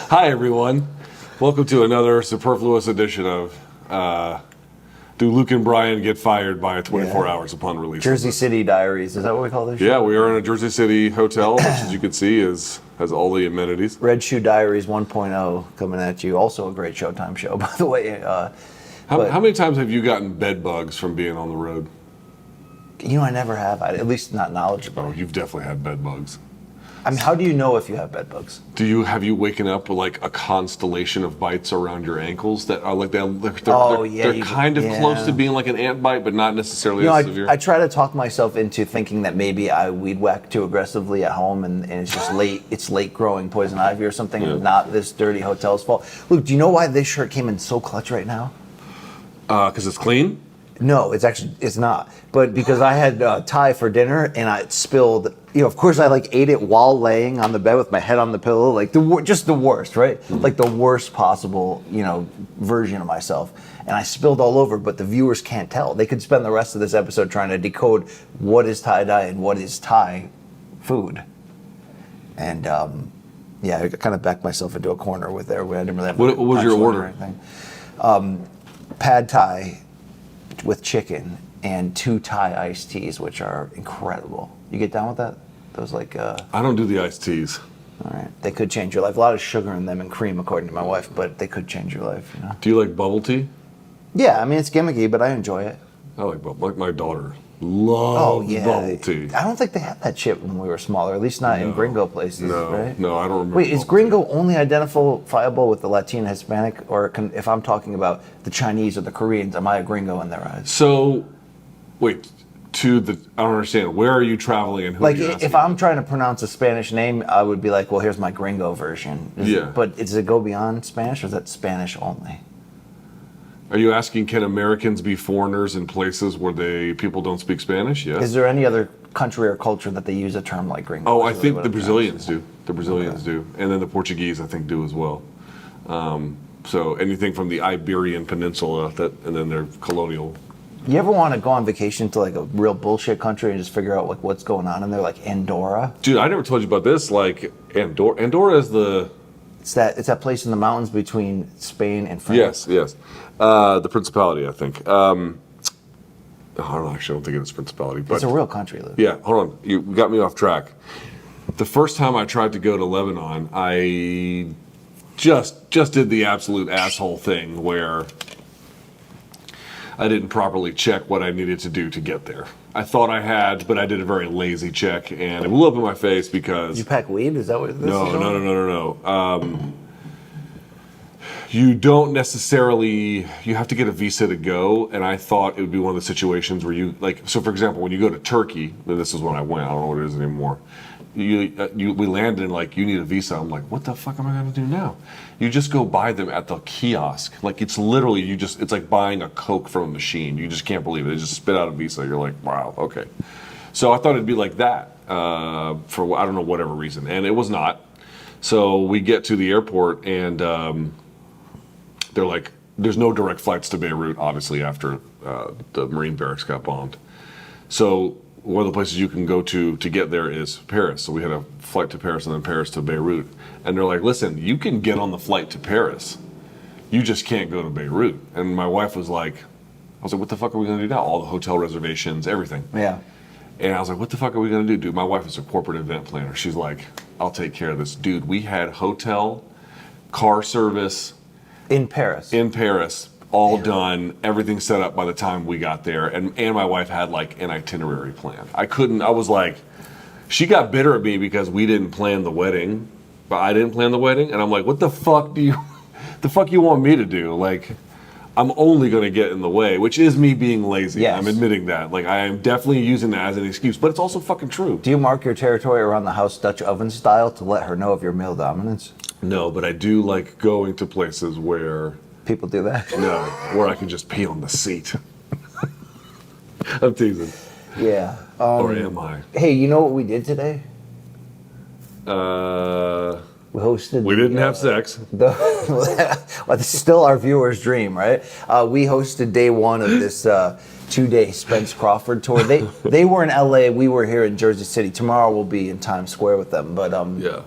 Hi, everyone. Welcome to another superfluous edition of Do Luke and Brian Get Fired by 24 Hours upon release? Jersey City Diaries. Is that what we call this show? Yeah, we are in a Jersey City hotel, which, as you can see, has all the amenities. Red Shoe Diaries 1.0 coming at you. Also a great Showtime show, by the way. How many times have you gotten bed bugs from being on the road? You know, I never have. At least not knowledgeable. Oh, you've definitely had bed bugs. I mean, how do you know if you have bed bugs? Have you waken up with like a constellation of bites around your ankles that are like they're kind of close to being like an ant bite, but not necessarily as severe? I try to talk myself into thinking that maybe I weed whacked too aggressively at home, and it's just late growing poison ivy or something, and not this dirty hotel's fault. Luke, do you know why this shirt came in so clutch right now? Because it's clean? No, it's not. But because I had Thai for dinner and I spilled, of course I ate it while laying on the bed with my head on the pillow, just the worst, right? Mm-hmm. Like the worst possible, version of myself. And I spilled all over, but the viewers can't tell. They could spend the rest of this episode trying to decode what is tie-dye and what is Thai food. And I kind of backed myself into a corner with there where I didn't really have What was your order? or anything. Pad Thai with chicken and 2 Thai iced teas, which are incredible. You get down with that? Those I don't do the iced teas. All right. They could change your life. A lot of sugar in them and cream, according to my wife, but they could change your life. Do you like bubble tea? Yeah, I mean, it's gimmicky, but I enjoy it. I like bubble. Like my daughter loves bubble tea. I don't think they had that shit when we were smaller, at least not in gringo places, right? No, I don't remember. Wait, is gringo only identifiable with the Latino, Hispanic, or if I'm talking about the Chinese or the Koreans, am I a gringo in their eyes? So, wait, I don't understand. Where are you traveling and who are you asking? If I'm trying to pronounce a Spanish name, I would be like, well, here's my gringo version. But does it go beyond Spanish, or is that Spanish only? Are you asking, can Americans be foreigners in places where people don't speak Spanish? Yes. Is there any other country or culture that they use a term like gringo? Oh, I think the Brazilians do. The Brazilians do. And then the Portuguese, I think, do as well. So anything from the Iberian Peninsula, and then their colonial. You ever want to go on vacation to a real bullshit country and just figure out what's going on in there, like Andorra? Dude, I never told you about this. Andorra is the... It's that place in the mountains between Spain and France. Yes. The Principality, I think. I don't know, actually, I don't think it's Principality. But it's a real country, Luke. Yeah, hold on. You got me off track. The first time I tried to go to Lebanon, I just did the absolute asshole thing where I didn't properly check what I needed to do to get there. I thought I had, but I did a very lazy check, and it blew up in my face because... You pack weed? Is that what this is? No. You don't necessarily... You have to get a visa to go, and I thought it would be one of the situations where you... So, for example, when you go to Turkey, and this is when I went, I don't know what it is anymore, we landed and you need a visa. I'm like, what the fuck am I going to do now? You just go buy them at the kiosk. It's literally, it's like buying a Coke from a machine. You just can't believe it. They just spit out a visa. You're like, wow, okay. So I thought it'd be like that for, I don't know, whatever reason. And it was not. So we get to the airport and they're like, there's no direct flights to Beirut, obviously, after the Marine barracks got bombed. So one of the places you can go to get there is Paris. So we had a flight to Paris and then Paris to Beirut. And they're like, listen, you can get on the flight to Paris. You just can't go to Beirut. And my wife was like, what the fuck are we going to do now? All the hotel reservations, everything. Yeah. And I was like, what the fuck are we going to do? Dude, my wife is a corporate event planner. She's like, I'll take care of this. Dude, we had hotel, car service. In Paris. All done, everything set up by the time we got there, and my wife had an itinerary plan. I was like, she got bitter at me because we didn't plan the wedding, but I didn't plan the wedding, and I'm like, what the fuck you want me to do? I'm only gonna get in the way, which is me being lazy. Yes. I'm admitting that. I am definitely using that as an excuse, but it's also fucking true. Do you mark your territory around the house Dutch oven style to let her know of your male dominance? No, but I do like going to places where people do that? No, where I can just pee on the seat. I'm teasing. Yeah. Or am I? Hey, you know what we did today? What We hosted. We didn't have sex. Well, this is still our viewers' dream, right? We hosted day one of this 2-day Spence-Crawford tour. They were in LA. We were here in Jersey City. Tomorrow we'll be in Times Square with them. But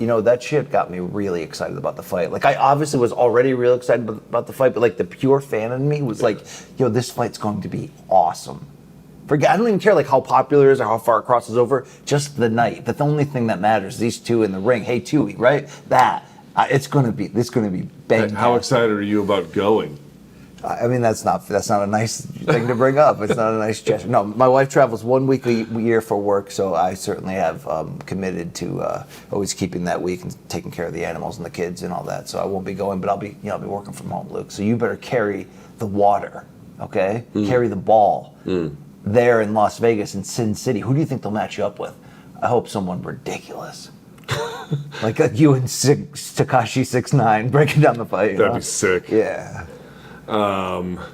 you know, that shit got me really excited about the fight. Like, I obviously was already real excited about the fight, but like the pure fan in me was like, yo, this fight's going to be awesome. I don't even care like how popular it is or how far it crosses over. Just the night. That's the only thing that matters. These two in the ring. Hey, Tui, right? It's gonna be bang. How excited are you about going? I mean, that's not a nice thing to bring up. It's not a nice gesture. No, my wife travels 1 week a year for work, so I certainly have committed to always keeping that week and taking care of the animals and the kids and all that. So I won't be going, but I'll be working from home, Luke. So you better carry the water, okay? Carry the ball. There in Las Vegas and Sin City. Who do you think they'll match you up with? I hope someone ridiculous. like you and Tekashi 6ix9ine breaking down the fight. That'd be sick. Yeah.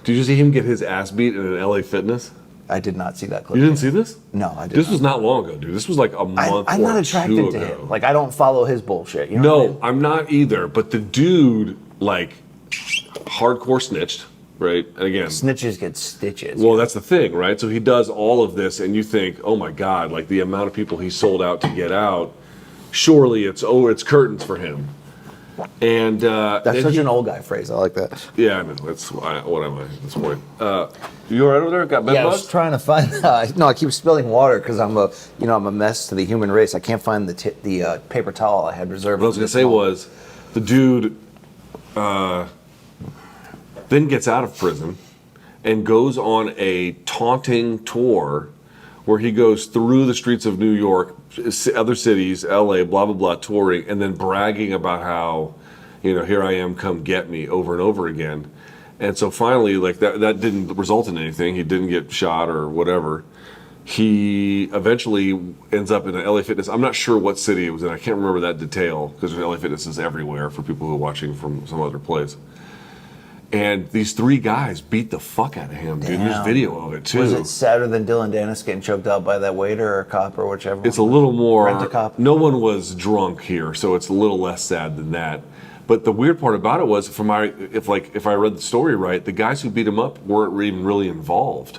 Did you see him get his ass beat in an LA Fitness? I did not see that clip. You didn't see this? No, I didn't. This was not long ago, dude. This was like a month I'm not attracted two to ago. him. Like, I don't follow his bullshit. You know what I mean? I'm not either. But the dude, like, hardcore snitched. Right, and again, snitches get stitches. Well, that's the thing, right? So he does all of this, and you think, oh my God, like the amount of people he sold out to get out. Surely it's curtains for him. And that's such an old guy phrase. I like that. Yeah, I know. That's what am I at this point? You all right over there? Got bed I bugs? was trying to find. No, I keep spilling water because I'm a mess to the human race. I can't find the paper towel I had reserved. What I was gonna say was, the dude. Then gets out of prison and goes on a taunting tour where he goes through the streets of New York, other cities, LA, blah, blah, blah, touring, and then bragging about how, here I am, come get me, over and over again. And so finally, like, that didn't result in anything. He didn't get shot or whatever. He eventually ends up in an LA Fitness. I'm not sure what city it was in. I can't remember that detail because LA Fitness is everywhere for people who are watching from some other place. And these 3 guys beat the fuck out of him, dude. Damn. There's video of it, too. Was it sadder than Dylan Dennis getting choked out by that waiter or cop or whichever? It's a little more... Rent-a-cop? No one was drunk here, so it's a little less sad than that. But the weird part about it was, if I read the story right, the guys who beat him up weren't even really involved.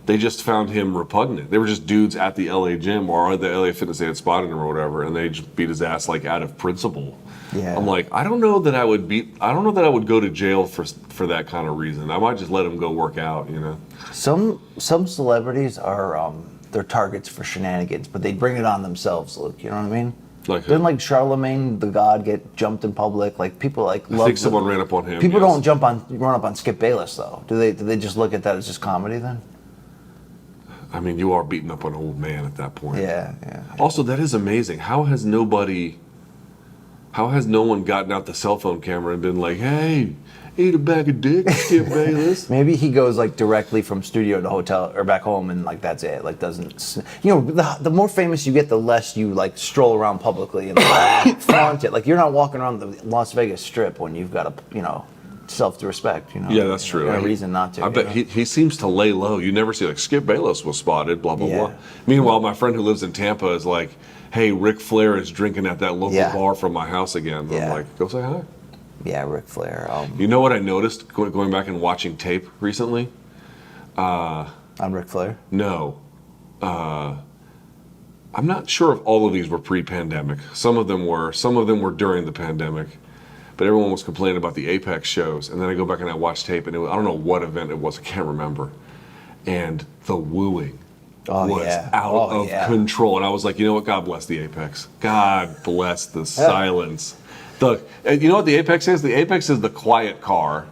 They just found him repugnant. They were just dudes at the LA gym or the LA Fitness they had spotted him or whatever, and they just beat his ass like out of principle. Yeah. I'm like, I don't know that I would go to jail for that kind of reason. I might just let him go work out, Some celebrities are they're targets for shenanigans, but they bring it on themselves, Luke. You know what I mean? Didn't like Charlemagne the God get jumped in public? Like people like love. I think someone ran up on him. People don't run up on Skip Bayless though. Do they just look at that as just comedy then? I mean, you are beating up an old man at that point. Yeah. Also, that is amazing. How has no one gotten out the cell phone camera and been like, hey, eat a bag of dicks, Skip Bayless? Maybe he goes like directly from studio to hotel or back home and like that's it. Like doesn't, the more famous you get, the less you like stroll around publicly and like, flaunt it. Like you're not walking around the Las Vegas Strip when you've got self-respect, Yeah, that's true. A reason not to. I bet he seems to lay low. You never see like Skip Bayless was spotted, blah, blah, Yeah. blah. Meanwhile, my friend who lives in Tampa is like, hey, Ric Flair is drinking at that local bar from my house again. Yeah. I'm like, go say hi. Yeah, Ric Flair. You know what I noticed going back and watching tape recently? On Ric Flair? No. I'm not sure if all of these were pre-pandemic. Some of them were. Some of them were during the pandemic. But everyone was complaining about the Apex shows. And then I go back and I watch tape, and I don't know what event it was. I can't remember. And the wooing was out of control. And I was like, you know what? God bless the Apex. God bless the silence. You know what the Apex is? The Apex is the quiet car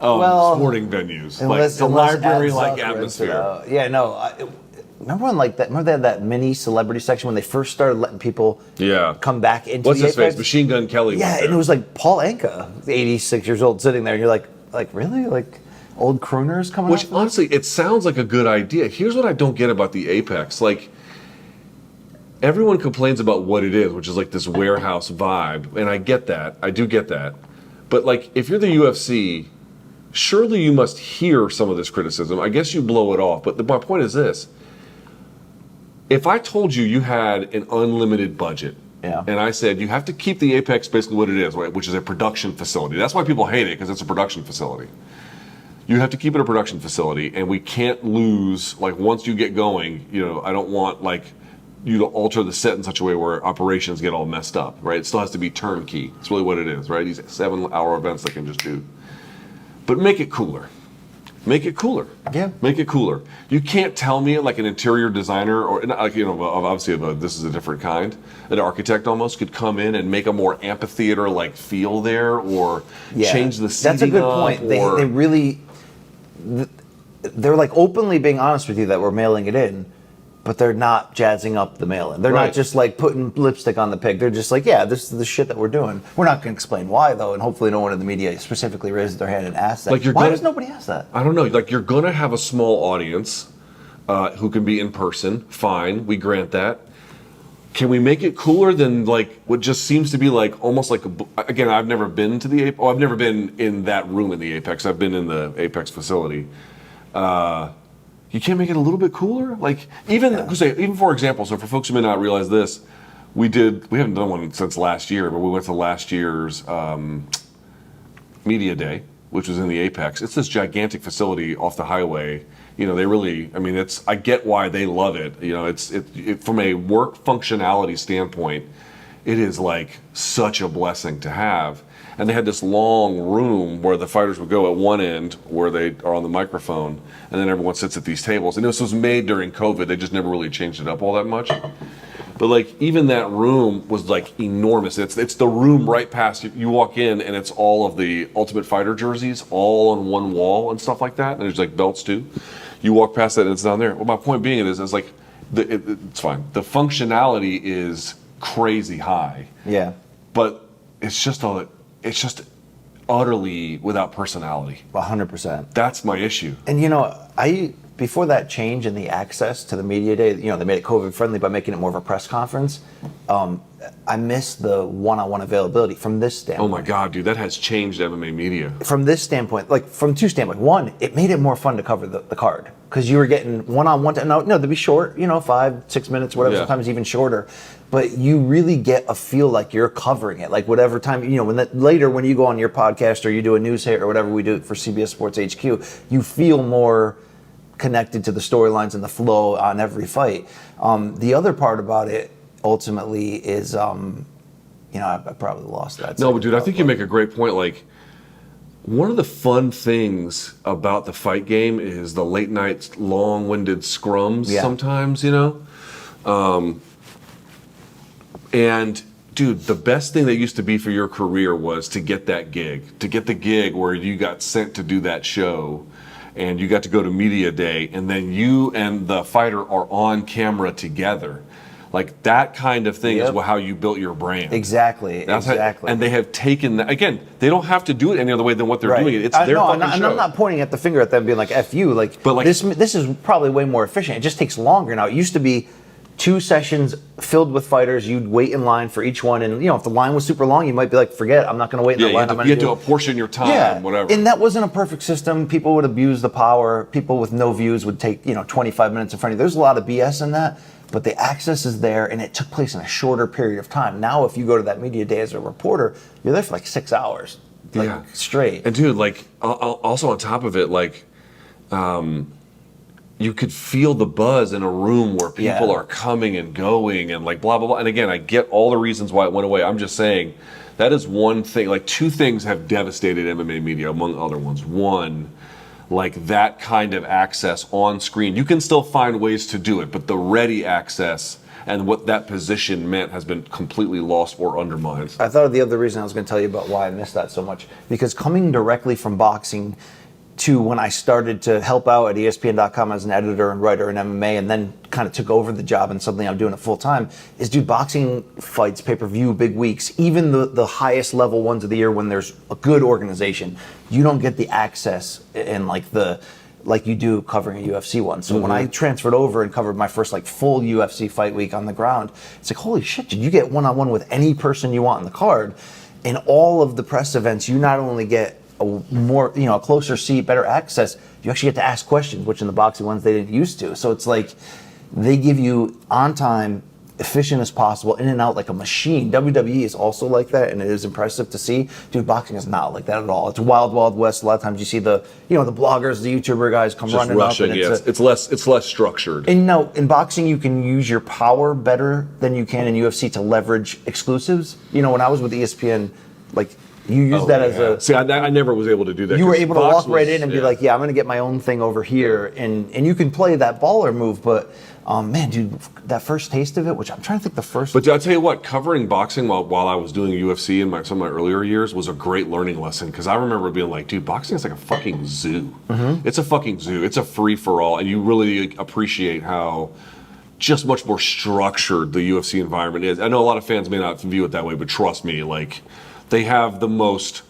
of sporting venues. It's a library-like atmosphere. Remember when remember they had that mini celebrity section when they first started letting people come back into What's the his Apex? face? Machine Gun Kelly. Yeah, and it was like Paul Anka, 86 years old, sitting there. And you're like really? Like old crooners coming Which up? honestly, it sounds like a good idea. Here's what I don't get about the Apex. Like, everyone complains about what it is, which is like this warehouse vibe. And I get that. I do get that. But like, if you're the UFC, surely you must hear some of this criticism. I guess you blow it off. But my point is this. If I told you you had an unlimited budget Yeah. And I said, you have to keep the Apex basically what it is, right, which is a production facility. That's why people hate it, because it's a production facility. You have to keep it a production facility, and we can't lose, like, once you get going, I don't want, like, you to alter the set in such a way where operations get all messed up, right? It still has to be turnkey. It's really what it is, right? These 7-hour events they can just do. But make it cooler. Make it cooler. Yeah. Make it cooler. You can't tell me, like, an interior designer or, like, obviously this is a different kind. An architect almost could come in and make a more amphitheater-like feel there, or change the seating. That's a good point. They really, they're like openly being honest with you that we're mailing it in, but they're not jazzing up the mail-in. They're not just like putting lipstick on the pig. They're just like, yeah, this is the shit that we're doing. We're not going to explain why, though, and hopefully no one in the media specifically raises their hand and asks that. Why does nobody ask that? I don't know. Like, you're going to have a small audience who can be in person. Fine, we grant that. Can we make it cooler than, like, what just seems to be like almost like again, I've never been to the Apex. I've never been in that room in the Apex. I've been in the Apex facility. You can't make it a little bit cooler? Like, even for example, so for folks who may not realize this, we haven't done one since last year, but we went to last year's Media Day, which was in the Apex. It's this gigantic facility off the highway. They really, I get why they love it. It's from a work functionality standpoint, it is like such a blessing to have. And they had this long room where the fighters would go at one end where they are on the microphone, and then everyone sits at these tables. And this was made during COVID. They just never really changed it up all that much. But, like, even that room was, like, enormous. It's the room right past you walk in, and it's all of the Ultimate Fighter jerseys all on one wall and stuff like that. And there's, like, belts too. You walk past that and it's down there. Well, my point being is like, it's fine. The functionality is crazy high. Yeah. But it's just utterly without personality. 100%. That's my issue. And before that change in the access to the media day, they made it COVID friendly by making it more of a press conference. I miss the one-on-one availability from this standpoint. Oh my God, dude, that has changed MMA media. From this standpoint, like from two standpoints. One, it made it more fun to cover the card because you were getting one-on-one. No, they'd be short, 5-6 minutes, whatever. Yeah. Sometimes even shorter. But you really get a feel like you're covering it, like whatever time later when you go on your podcast or you do a news hit or whatever we do for CBS Sports HQ, you feel more connected to the storylines and the flow on every fight. The other part about it ultimately is, I probably lost that. No, but dude, I think you make a great point. Like, one of the fun things about the fight game is the late night, long-winded scrums. Sometimes, and dude, the best thing that used to be for your career was to get that gig, to get the gig where you got sent to do that show. And you got to go to Media Day, and then you and the fighter are on camera together. Like, that kind of thing is how you built your brand. Exactly. And they have taken that. Again, they don't have to do it any other way than what they're doing it. It's their fucking show. And I'm not pointing at the finger at them being like, F you. But this is probably way more efficient. It just takes longer now. It used to be 2 sessions filled with fighters. You'd wait in line for each one. And, if the line was super long, you might be like, forget, I'm not going to wait in the line. You had to apportion your time, whatever. And that wasn't a perfect system. People would abuse the power. People with no views would take, 25 minutes in front of you. There's a lot of BS in that. But the access is there, and it took place in a shorter period of time. Now, if you go to that media day as a reporter, you're there for like 6 hours, straight. And dude, like, also on top of it, like, you could feel the buzz in a room where people are coming and going and like blah, blah, blah. And again, I get all the reasons why it went away. I'm just saying that is one thing. Like, 2 things have devastated MMA media, among other ones. One, like that kind of access on screen. You can still find ways to do it, but the ready access and what that position meant has been completely lost or undermined. I thought of the other reason I was going to tell you about why I missed that so much. Because coming directly from boxing to when I started to help out at ESPN.com as an editor and writer in MMA and then kind of took over the job and suddenly I'm doing it full time, is do boxing fights, pay-per-view, big weeks, even the highest level ones of the year when there's a good organization, you don't get the access and like you do covering a UFC one. So when I transferred over and covered my first full UFC fight week on the ground, it's like, holy shit, did you get one-on-one with any person you want on the card? In all of the press events, you not only get a more, a closer seat, better access, you actually get to ask questions, which in the boxing ones they didn't used to. So it's like they give you on time, efficient as possible, in and out like a machine. WWE is also like that, and it is impressive to see. Dude, boxing is not like that at all. It's wild, wild west. A lot of times you see the bloggers, the YouTuber guys come Just running rushing, up. And it's less structured. And no, in boxing you can use your power better than you can in UFC to leverage exclusives. When I was with ESPN, like you use that as a... See, I never was able to do that. You were able to walk right in and be like, yeah, I'm going to get my own thing over here. And you can play that baller move, but man, dude, that first taste of it, which I'm trying to think the first... But I'll tell you what, covering boxing while I was doing UFC in some of my earlier years was a great learning lesson, because I remember being like, dude, boxing is like a fucking zoo. It's a fucking zoo. It's a free-for-all, and you really appreciate how just much more structured the UFC environment is. I know a lot of fans may not view it that way, but trust me, like... They have the most,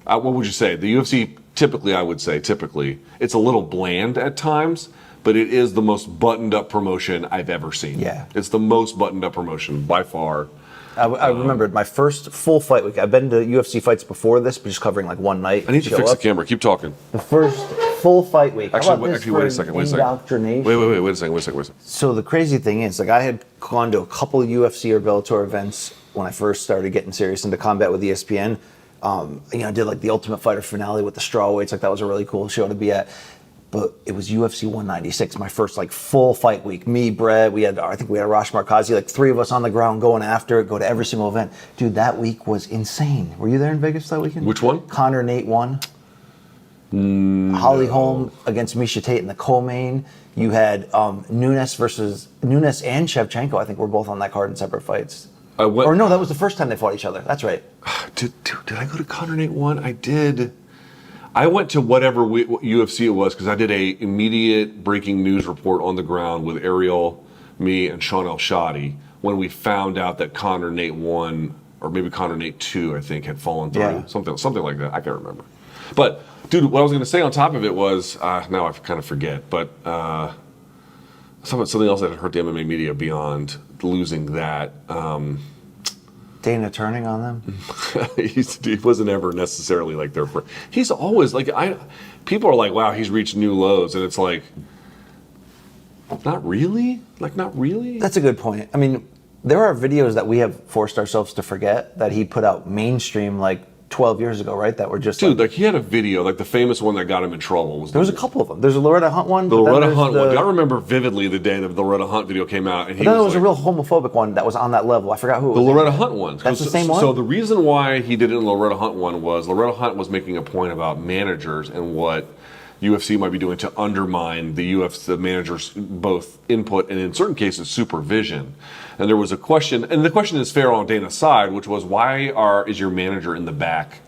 what would you say? The UFC, typically, it's a little bland at times, but it is the most buttoned up promotion I've ever seen. Yeah. It's the most buttoned up promotion by far. I remember my first full fight week. I've been to UFC fights before this, but just covering like one night. I need to fix the camera. Keep talking. The first full fight week. Wait a second. Indoctrination? Wait a second. So the crazy thing is, like, I had gone to a couple UFC or Bellator events when I first started getting serious into combat with ESPN. I did like the Ultimate Fighter finale with the strawweights. Like, that was a really cool show to be at. But it was UFC 196, my first like full fight week. Me, Brett, I think we had Arash Markazi, like 3 of us on the ground going after it, go to every single event. Dude, that week was insane. Were you there in Vegas that weekend? Which one? Conor Nate won. Holly Holm against Misha Tate in the co-main. You had Nunes and Shevchenko, I think, were both on that card in separate fights. Or no, that was the first time they fought each other. That's right. Did I go to Conor Nate 1? I did. I went to whatever UFC it was, because I did a immediate breaking news report on the ground with Ariel, me, and Sean El Shadi when we found out that Conor Nate 1, or maybe Conor Nate 2, I think, had fallen through. Yeah. Something like that. I can't remember. But, dude, what I was going to say on top of it was, now I kind of forget, but something else that hurt the MMA media beyond losing that. Dana turning on them? He wasn't ever necessarily like their friend. He's always like, people are like, wow, he's reached new lows, and it's like, not really? Like, not really? That's a good point. I mean, there are videos that we have forced ourselves to forget that he put out mainstream like 12 years ago, right? That were just dude, like he had a video, like the famous one that got him in trouble. There was a couple of them. There's a Loretta Hunt one. The Loretta Hunt one. I remember vividly the day that the Loretta Hunt video came out, and then there was a real homophobic one that was on that level. I forgot who it was. The Loretta Hunt one. That's the same one? So the reason why he did it in the Loretta Hunt one was Loretta Hunt was making a point about managers and what UFC might be doing to undermine the managers' both input and in certain cases supervision. And there was a question, and the question is fair on Dana's side, which was, why is your manager in the back?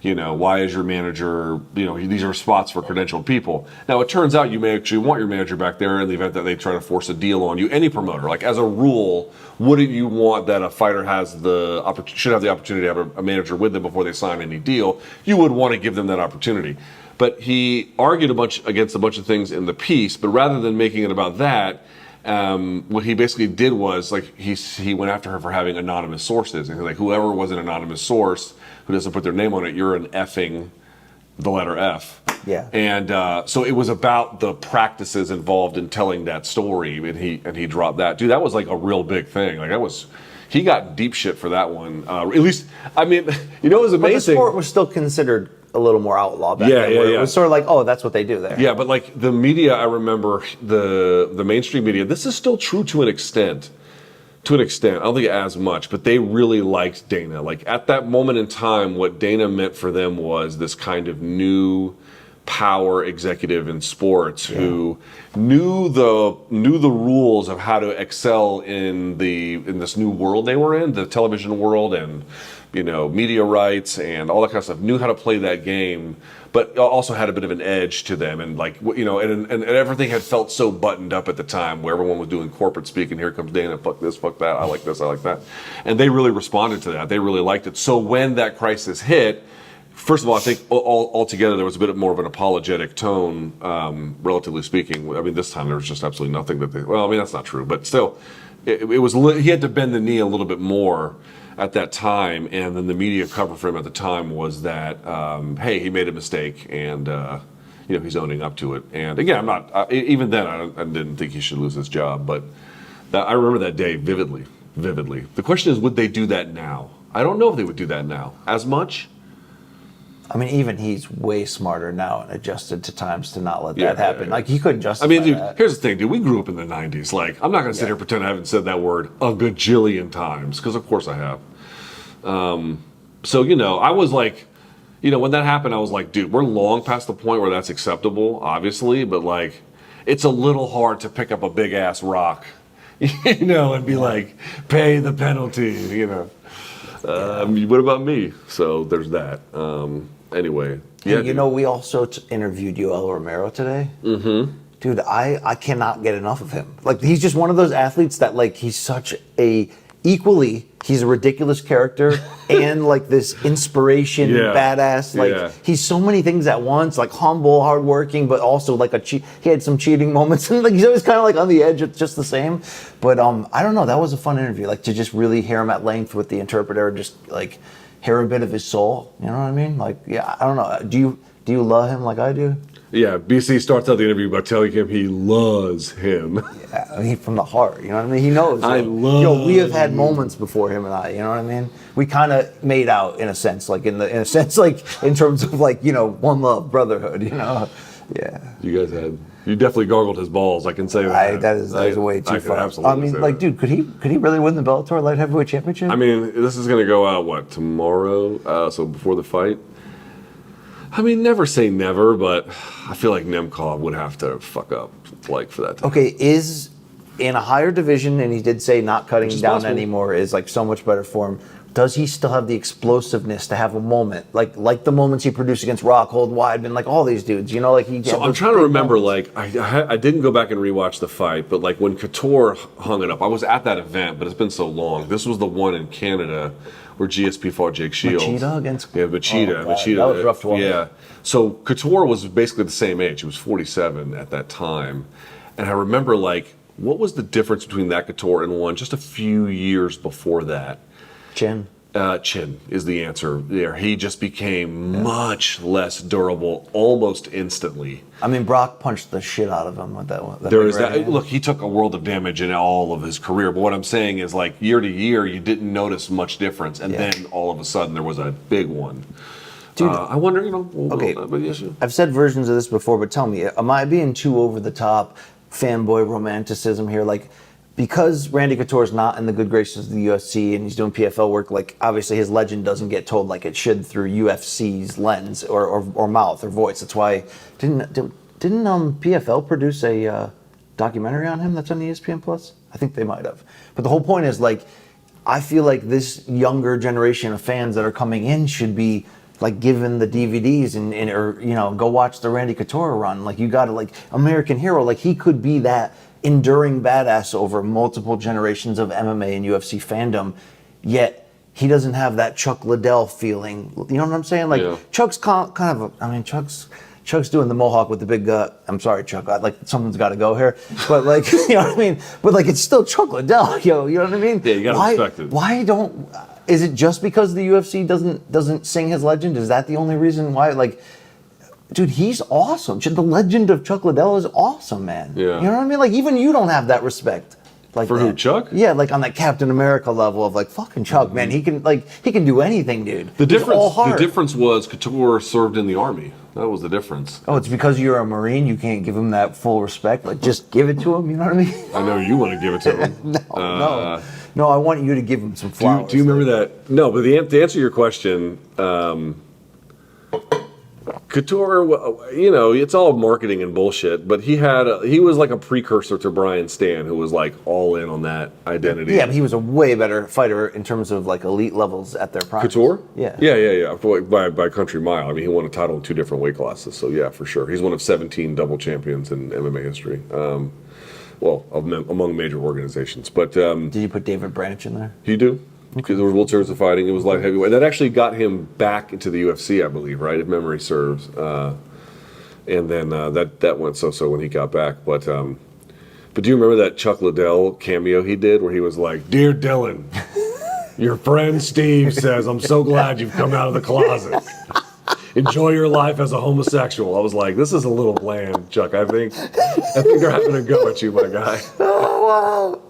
Why is your manager, these are spots for credentialed people. Now, it turns out you may actually want your manager back there in the event that they try to force a deal on you. Any promoter, like as a rule, wouldn't you want that a fighter should have the opportunity to have a manager with them before they sign any deal? You would want to give them that opportunity. But he argued against a bunch of things in the piece, but rather than making it about that, what he basically did was like he went after her for having anonymous sources, and he's like, whoever was an anonymous source who doesn't put their name on it, you're an effing the letter F. Yeah. And so it was about the practices involved in telling that story, and he dropped that. Dude, that was like a real big thing. Like he got deep shit for that one. At least, I mean, it was amazing. But the sport was still considered a little more outlaw back then. Yeah. It was sort of like, oh, that's what they do there. Yeah, but like the media, I remember the mainstream media, this is still true to an extent. I don't think as much, but they really liked Dana. Like at that moment in time, what Dana meant for them was this kind of new power executive in sports who knew the rules of how to excel in this new world they were in, the television world, and media rights and all that kind of stuff. Knew how to play that game, but also had a bit of an edge to them, and and everything had felt so buttoned up at the time, where everyone was doing corporate speak, and here comes Dana, fuck this, fuck that, I like this, I like that, and they really responded to that. They really liked it. So when that crisis hit, first of all, I think altogether there was a bit more of an apologetic tone, relatively speaking. I mean, this time there was just absolutely nothing that's not true, but still, it was he had to bend the knee a little bit more at that time, and then the media cover for him at the time was that, hey, he made a mistake, and he's owning up to it. And again, I'm not even then I didn't think he should lose his job, but I remember that day vividly. The question is, would they do that now? I don't know if they would do that now as much. I mean, even he's way smarter now and adjusted to times to not let that happen. Yeah. Like, he couldn't justify Dude, that. here's the thing, dude. We grew up in the 90s. Like, I'm not going to sit here and pretend I haven't said that word a gajillion times, because of course I have. So, I was like, when that happened, I was like, dude, we're long past the point where that's acceptable, obviously, but like, it's a little hard to pick up a big ass rock, and be like, pay the penalty, What about me? So there's that. Anyway. Yeah, we also interviewed Yoel Romero today. Mm-hmm. Dude, I cannot get enough of him. Like, he's just one of those athletes that, like, he's such he's a ridiculous character and, like, this inspiration, badass. Like, he's so many things at once, like, humble, hardworking, but also, like, he had some cheating moments. And, like, he's always kind of, like, on the edge. It's just the same. But, I don't know. That was a fun interview. Like, to just really hear him at length with the interpreter, just, like, hear a bit of his soul. You know what I mean? Like, yeah, I don't know. Do you love him like I do? Yeah, BC starts out the interview by telling him he loves him. Yeah, I mean, from the heart, you know what I mean? He knows. We have had moments before him and I, you know what I mean? We kind of made out in a sense, like in terms of like, one love, brotherhood, Yeah. You definitely gargled his balls. I can say that. That is way too far. I mean, like, dude, could he really win the Bellator Light Heavyweight Championship? I mean, this is going to go out tomorrow? So before the fight. I mean, never say never, but I feel like Nemkov would have to fuck up, like, for that. Okay, is in a higher division, and he did say not cutting down anymore is like so much better for him. Does he still have the explosiveness to have a moment like the moments he produced against Rockhold, Weidman, like all these dudes? Like he. So I'm trying to remember. Like I didn't go back and rewatch the fight, but like when Couture hung it up, I was at that event, but it's been so long. This was the one in Canada where GSP fought Jake Shields. Machida against. Yeah, Machida. Machida. That was rough to watch. Yeah. So Couture was basically the same age. He was 47 at that time, and I remember like what was the difference between that Couture and one just a few years before that. Chin. Chin is the answer there. He just became much less durable almost instantly. I mean, Brock punched the shit out of him with that one. There is that. Look, he took a world of damage in all of his career, but what I'm saying is like year to year, you didn't notice much difference, and then all of a sudden there was a big one. Dude, I wonder, okay, I've said versions of this before, but tell me, am I being too over the top fanboy romanticism here? Like, because Randy Couture's not in the good graces of the UFC and he's doing PFL work, like obviously his legend doesn't get told like it should through UFC's lens or mouth or voice. That's why didn't PFL produce a documentary on him that's on ESPN Plus? I think they might have. But the whole point is like I feel like this younger generation of fans that are coming in should be like given the DVDs and or go watch the Randy Couture run. Like you got to like American Hero. Like he could be that enduring badass over multiple generations of MMA and UFC fandom, yet he doesn't have that Chuck Liddell feeling. You know what I'm saying? Like Chuck's kind of Chuck's doing the mohawk with the big gut. I'm sorry, Chuck. Like someone's got to go here, but like you know what I mean. But like it's still Chuck Liddell, you know what I mean? Yeah, you got to respect it. Why don't? Is it just because the UFC doesn't sing his legend? Is that the only reason why? Like, dude, he's awesome. The legend of Chuck Liddell is awesome, man. Yeah. You know what I mean? Like even you don't have that respect. Like for who, Chuck? Yeah, like on that Captain America level of like fucking Chuck, man. He can do anything, dude. The difference was Couture served in the army. That was the difference. Oh, it's because you're a Marine, you can't give him that full respect. Like just give it to him, you know what I mean? I know you want to give it to him. No, I want you to give him some flowers. Do you remember that? No, but to answer your question, Couture, it's all marketing and bullshit, but he was like a precursor to Brian Stan, who was like all in on that identity. Yeah, but he was a way better fighter in terms of like elite levels at their prime. Couture? Yeah. Yeah. By country mile. I mean, he won a title in 2 different weight classes, so yeah, for sure. He's one of 17 double champions in MMA history. Among major organizations. But did you put David Branch in there? You do? Because there was World Series of Fighting. It was light heavyweight. That actually got him back into the UFC, I believe, right? If memory serves. And then that went so when he got back. But do you remember that Chuck Liddell cameo he did where he was like, "Dear Dylan, your friend Steve says I'm so glad you've come out of the closet." enjoy your life as a homosexual. I was like, this is a little bland, Chuck. I think they're having a go at you, my guy. Oh, wow.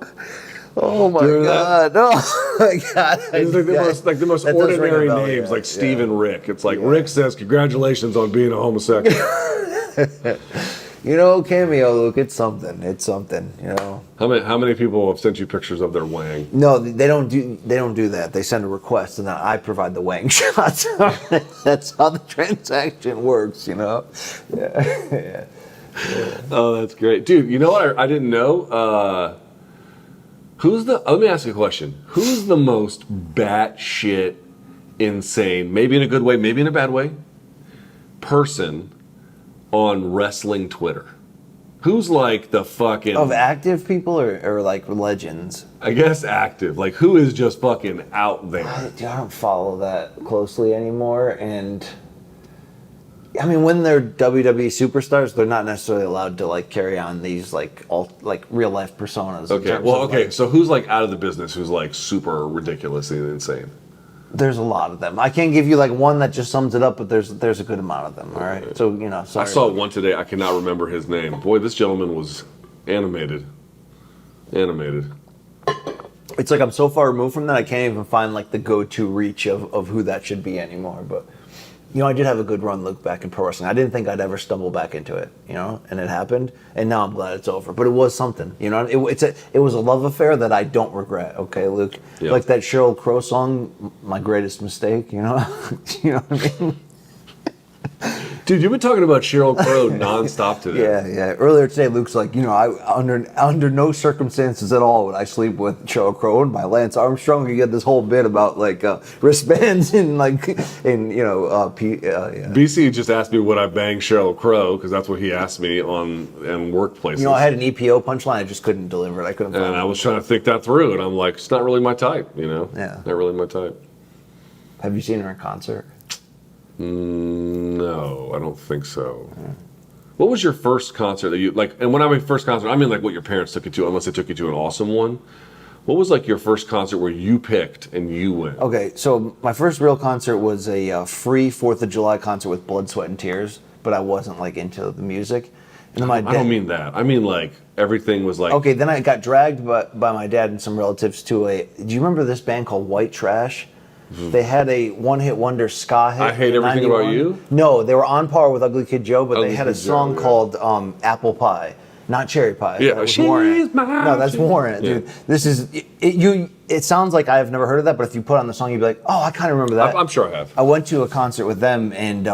Oh my God! Oh my God! It's like the most ordinary names, like Steve and Rick. It's like Rick says, "Congratulations on being a homosexual." You know, Cameo, Luke. It's something. It's something. You know. How many people have sent you pictures of their wang? No, they don't do that. They send a request, and then I provide the wang shots. That's how the transaction works. You know. Yeah. Oh, that's great, dude. You know what? I didn't know. Let me ask you a question. Who's the most batshit insane, maybe in a good way, maybe in a bad way, person on wrestling Twitter? Who's like the fucking... Of active people or like legends? I guess active. Like, who is just fucking out there? I don't follow that closely anymore, and... I mean, when they're WWE superstars, they're not necessarily allowed to like carry on these like real life personas. Okay, well, okay. So who's like out of the business? Who's like super ridiculously insane? There's a lot of them. I can't give you like one that just sums it up, but there's a good amount of them. All right. So sorry. I saw one today. I cannot remember his name. Boy, this gentleman was animated. It's like I'm so far removed from that I can't even find like the go-to reach of who that should be anymore. But. I did have a good run look back in pro wrestling. I didn't think I'd ever stumble back into it, and it happened. And now I'm glad it's over. But it was something, it was a love affair that I don't regret. Okay, Luke, yep. Like that Sheryl Crow song, "My Greatest Mistake." You know what I mean? Dude, you've been talking about Sheryl Crow nonstop today. Yeah. Earlier today, Luke's like, I under no circumstances at all would I sleep with Sheryl Crow and by Lance Armstrong. You get this whole bit about like wristbands and like BC just asked me would I bang Sheryl Crow because that's what he asked me in workplaces. I had an EPO punchline, I just couldn't deliver it. I couldn't. And I was trying to think that through, and I'm like, it's not really my type. Yeah. Not really my type. Have you seen her in concert? No, I don't think so. Yeah. What was your first concert that you like? And when I mean first concert, I mean like what your parents took you to, unless they took you to an awesome one. What was like your first concert where you picked and you went? Okay, so my first real concert was a free 4th of July concert with blood, sweat, and tears, but I wasn't like into the music. And then I don't mean that. I mean like everything was like... Okay, then I got dragged by my dad and some relatives to do you remember this band called White Trash? Mm-hmm. They had a one-hit wonder ska hit. I Hate Everything 91. About You? No, they were on par with Ugly Kid Joe, but they had a song called Apple Pie, not Cherry Pie. Yeah, that's Warrant, dude. Yeah. This is it sounds like I've never heard of that, but if you put on the song, you'd be like, oh, I kind of remember that. I'm sure I have. I went to a concert with them, and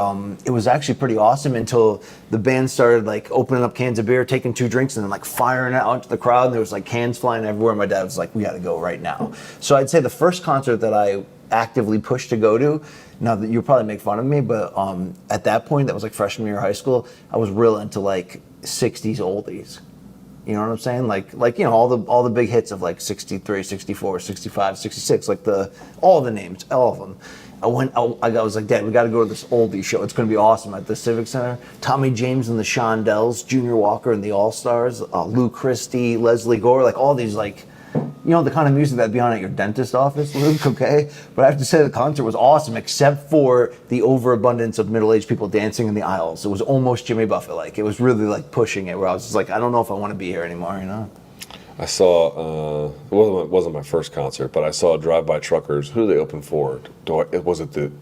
it was actually pretty awesome until the band started like opening up cans of beer, taking 2 drinks, and then like firing it out into the crowd, and there was like cans flying everywhere. My dad was like, we got to go right now. So I'd say the first concert that I actively pushed to go to, now that you'll probably make fun of me, but at that point, that was like freshman year of high school, I was real into like 60s oldies. You know what I'm saying? Like all the big hits of like 63, 64, 65, 66, like all the names, all of them. I was like, Dad, we got to go to this oldie show. It's going to be awesome at the Civic Center. Tommy James and the Shondells, Junior Walker and the All-Stars, Lou Christie, Leslie Gore, like all these like, the kind of music that'd be on at your dentist office, Luke, okay? But I have to say the concert was awesome, except for the overabundance of middle-aged people dancing in the aisles. It was almost Jimmy Buffett-like. It was really like pushing it, where I was just like, I don't know if I want to be here anymore, I saw, it wasn't my first concert, but I saw Drive-By Truckers. Who did they open for? Was it the...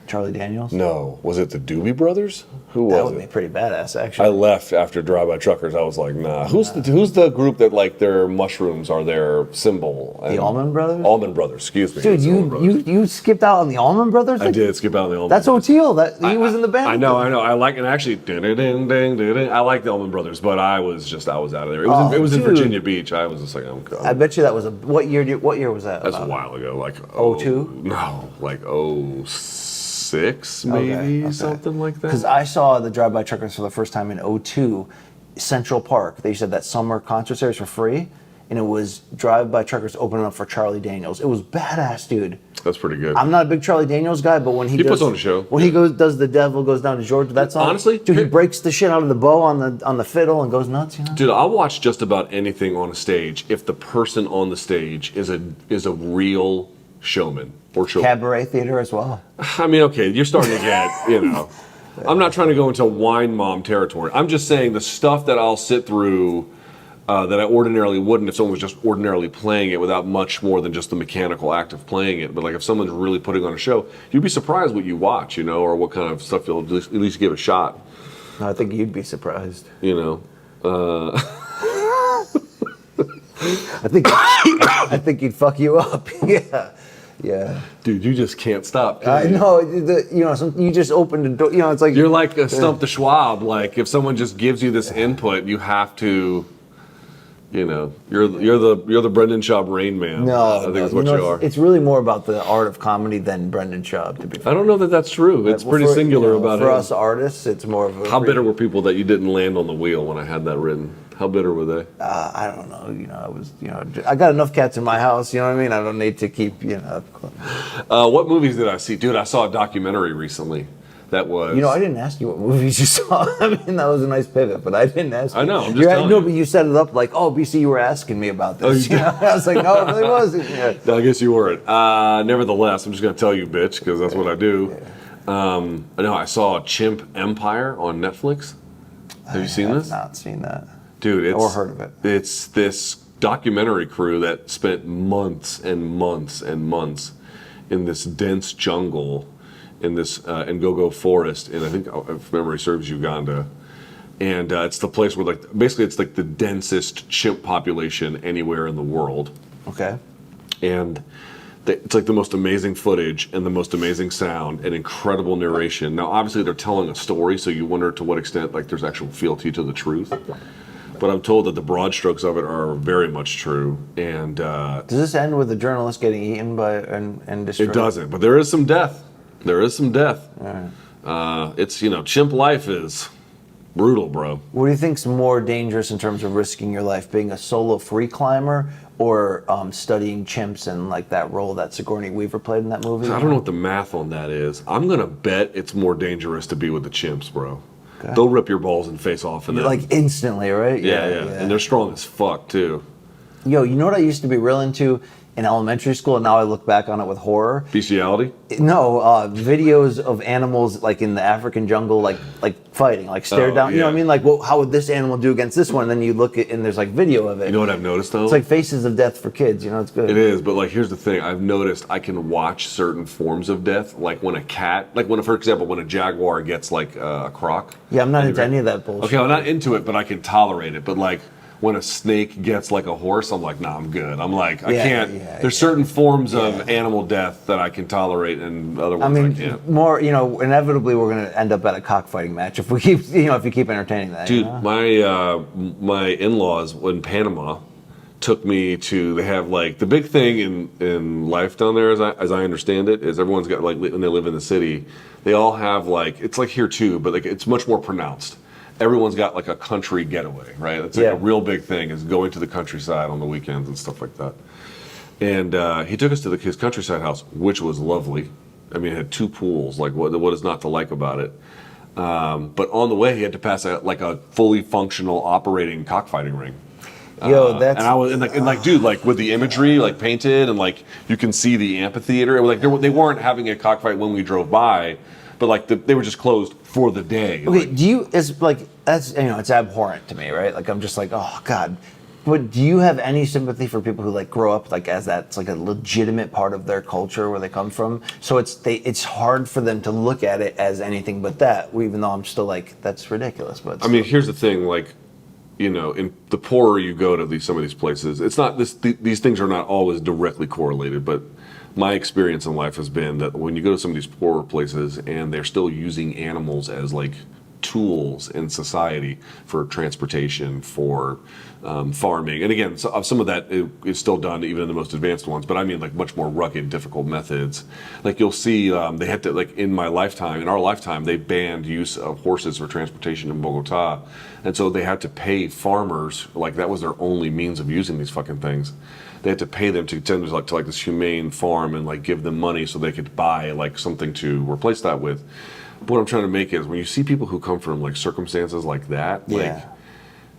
Charlie Daniels? No. Was it the Doobie Brothers? Who was it? That would be pretty badass, actually. I left after Drive-By Truckers. I was like, nah. Who's the group that like their mushrooms are their symbol? The Allman Brothers? Allman Brothers, excuse me. Dude, you skipped out on the Allman Brothers? I did skip out on the Allman Brothers. That's O'Teal. He was in the band. I know. I like, and actually, I like the Allman Brothers, but I was out of there. It was in Virginia Beach. I was just like, I bet you that was what year was that? That's a while ago. Like 02? No, like 06 maybe, okay. Something like that. Because I saw the Drive-By Truckers for the first time in 02, Central Park. They said that summer concert series for free, and it was Drive-By Truckers opening up for Charlie Daniels. It was badass, dude. That's pretty good. I'm not a big Charlie Daniels guy, but when he puts on a show. When he does The Devil Goes Down to Georgia, that song. Honestly, dude, he breaks the shit out of the bow on the fiddle and goes nuts. Dude, I'll watch just about anything on a stage if the person on the stage is a real showman or show. Cabaret theater as well. I mean, okay, you're starting to get, I'm not trying to go into wine mom territory. I'm just saying the stuff that I'll sit through that I ordinarily wouldn't if someone was just ordinarily playing it without much more than just the mechanical act of playing it. But like if someone's really putting on a show, you'd be surprised what you watch, or what kind of stuff you'll at least give a shot. I think you'd be surprised. I think he'd fuck you up. Yeah. Dude, you just can't stop. I know. You just opened the door. It's like you're like a Stump the Schwab. Like if someone just gives you this input, you have to. You're the Brendan Schaub Rain Man. No, I think that's what you are. It's really more about the art of comedy than Brendan Schaub, to be fair. I don't know that that's true. It's pretty singular about it. For us artists, it's more of a... How bitter were people that you didn't land on the wheel when I had that written? How bitter were they? I don't know. I was, I got enough cats in my house, you know what I mean? I don't need to keep, What movies did I see? Dude, I saw a documentary recently that was... I didn't ask you what movies you saw. I mean, that was a nice pivot, but I didn't ask you. I know, I'm just telling you. But you set it up like, BC, you were asking me about this. I was like, no, it really wasn't. Yeah. No, I guess you weren't. Nevertheless, I'm just going to tell you, bitch, because that's what I do. Yeah. I saw Chimp Empire on Netflix. Have you seen this? I have not seen that. Dude, or heard of it. It's this documentary crew that spent months and months and months in this dense jungle in this Ngogo forest, and I think, if memory serves, Uganda. And it's the place where, basically it's like the densest chimp population anywhere in the world. Okay. And it's like the most amazing footage and the most amazing sound and incredible narration. Now, obviously, they're telling a story, so you wonder to what extent there's actual fealty to the truth. But I'm told that the broad strokes of it are very much true. And does this end with the journalist getting eaten by and destroyed? It doesn't, but there is some death. There is some death. All right. It's chimp life is brutal, bro. What do you think's more dangerous in terms of risking your life, being a solo free climber or studying chimps and that role that Sigourney Weaver played in that movie? I don't know what the math on that is. I'm gonna bet it's more dangerous to be with the chimps, bro. Okay. They'll rip your balls and face off, and instantly, right? Yeah, and they're strong as fuck too. Yo, you know what I used to be real into in elementary school, and now I look back on it with horror? Bestiality? No, videos of animals in the African jungle, fighting, stare down. Yeah. You know what I mean? Well, how would this animal do against this one? And then you look at and there's video of it. You know what I've noticed though? It's like Faces of Death for kids. It's good. It is, but here's the thing. I've noticed I can watch certain forms of death, when a cat, for example, when a jaguar gets a croc. Yeah, I'm not into any of that bullshit. Okay, I'm not into it, but I can tolerate it. But when a snake gets a horse, I'm like, nah, I'm good. I'm like, I can't. There's certain forms of animal death that I can tolerate, and other ones I can't. More, inevitably we're going to end up at a cockfighting match if we keep, if you keep entertaining that. Dude, my in-laws in Panama took me to. They have the big thing in life down there, as I understand it, is everyone's got when they live in the city, they all have it's here too, but it's much more pronounced. Everyone's got a country getaway, right? It's a real big thing, is going to the countryside on the weekends and stuff like that. And he took us to his countryside house, which was lovely. I mean, it had 2 pools. What is not to like about it? But on the way, he had to pass a fully functional operating cockfighting ring. Yo, that's... And I was dude, with the imagery painted, and you can see the amphitheater. They weren't having a cockfight when we drove by, but they were just closed for the day. Okay, that's it's abhorrent to me, right? I'm just oh God. But do you have any sympathy for people who grow up as that's a legitimate part of their culture where they come from? So it's hard for them to look at it as anything but that. Even though I'm still that's ridiculous. But I mean, here's the thing, in the poorer you go to some of these places, it's not these things are not always directly correlated, but my experience in life has been that when you go to some of these poorer places and they're still using animals as tools in society for transportation, for farming, and again, some of that is still done even in the most advanced ones, but I mean much more rugged, difficult methods. You'll see they had to in our lifetime, they banned use of horses for transportation in Bogota, and so they had to pay farmers that was their only means of using these fucking things. They had to pay them to tend to this humane farm and give them money so they could buy something to replace that with. But what I'm trying to make is when you see people who come from circumstances like that,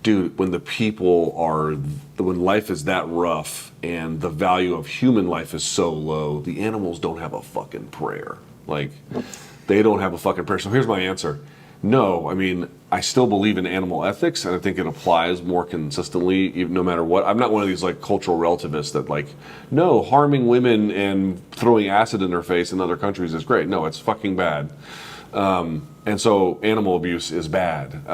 dude, when when life is that rough and the value of human life is so low, the animals don't have a fucking prayer. Like, they don't have a fucking prayer. So here's my answer. No, I mean, I still believe in animal ethics, and I think it applies more consistently, even, no matter what. I'm not one of these like cultural relativists that like, no, harming women and throwing acid in their face in other countries is great. No, it's fucking bad. And so animal abuse is bad.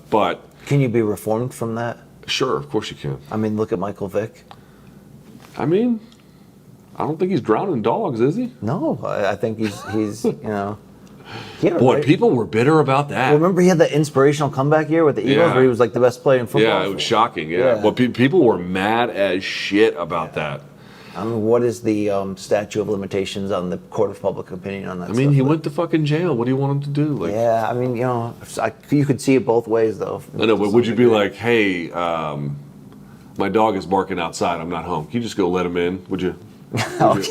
But Can you be reformed from that? sure, of course you can. I mean, look at Michael Vick. I mean, I don't think he's drowning dogs, is he? No, I think he's you know. He had a Boy, great- people were bitter about that. Remember he had that inspirational comeback year with the Eagles Yeah. where he was like the best player in football? Yeah, it was shocking. Yeah, Yeah. well, people were mad as shit about that. I mean, what is the statute of limitations on the court of public opinion on that I mean, stuff? he went to fucking jail. What do you want him to do? Like, Yeah, I mean, you know, you could see it both ways, though. I know, but would you be like, hey, my dog is barking outside. I'm not home. Can you just go let him in? Would you? Would you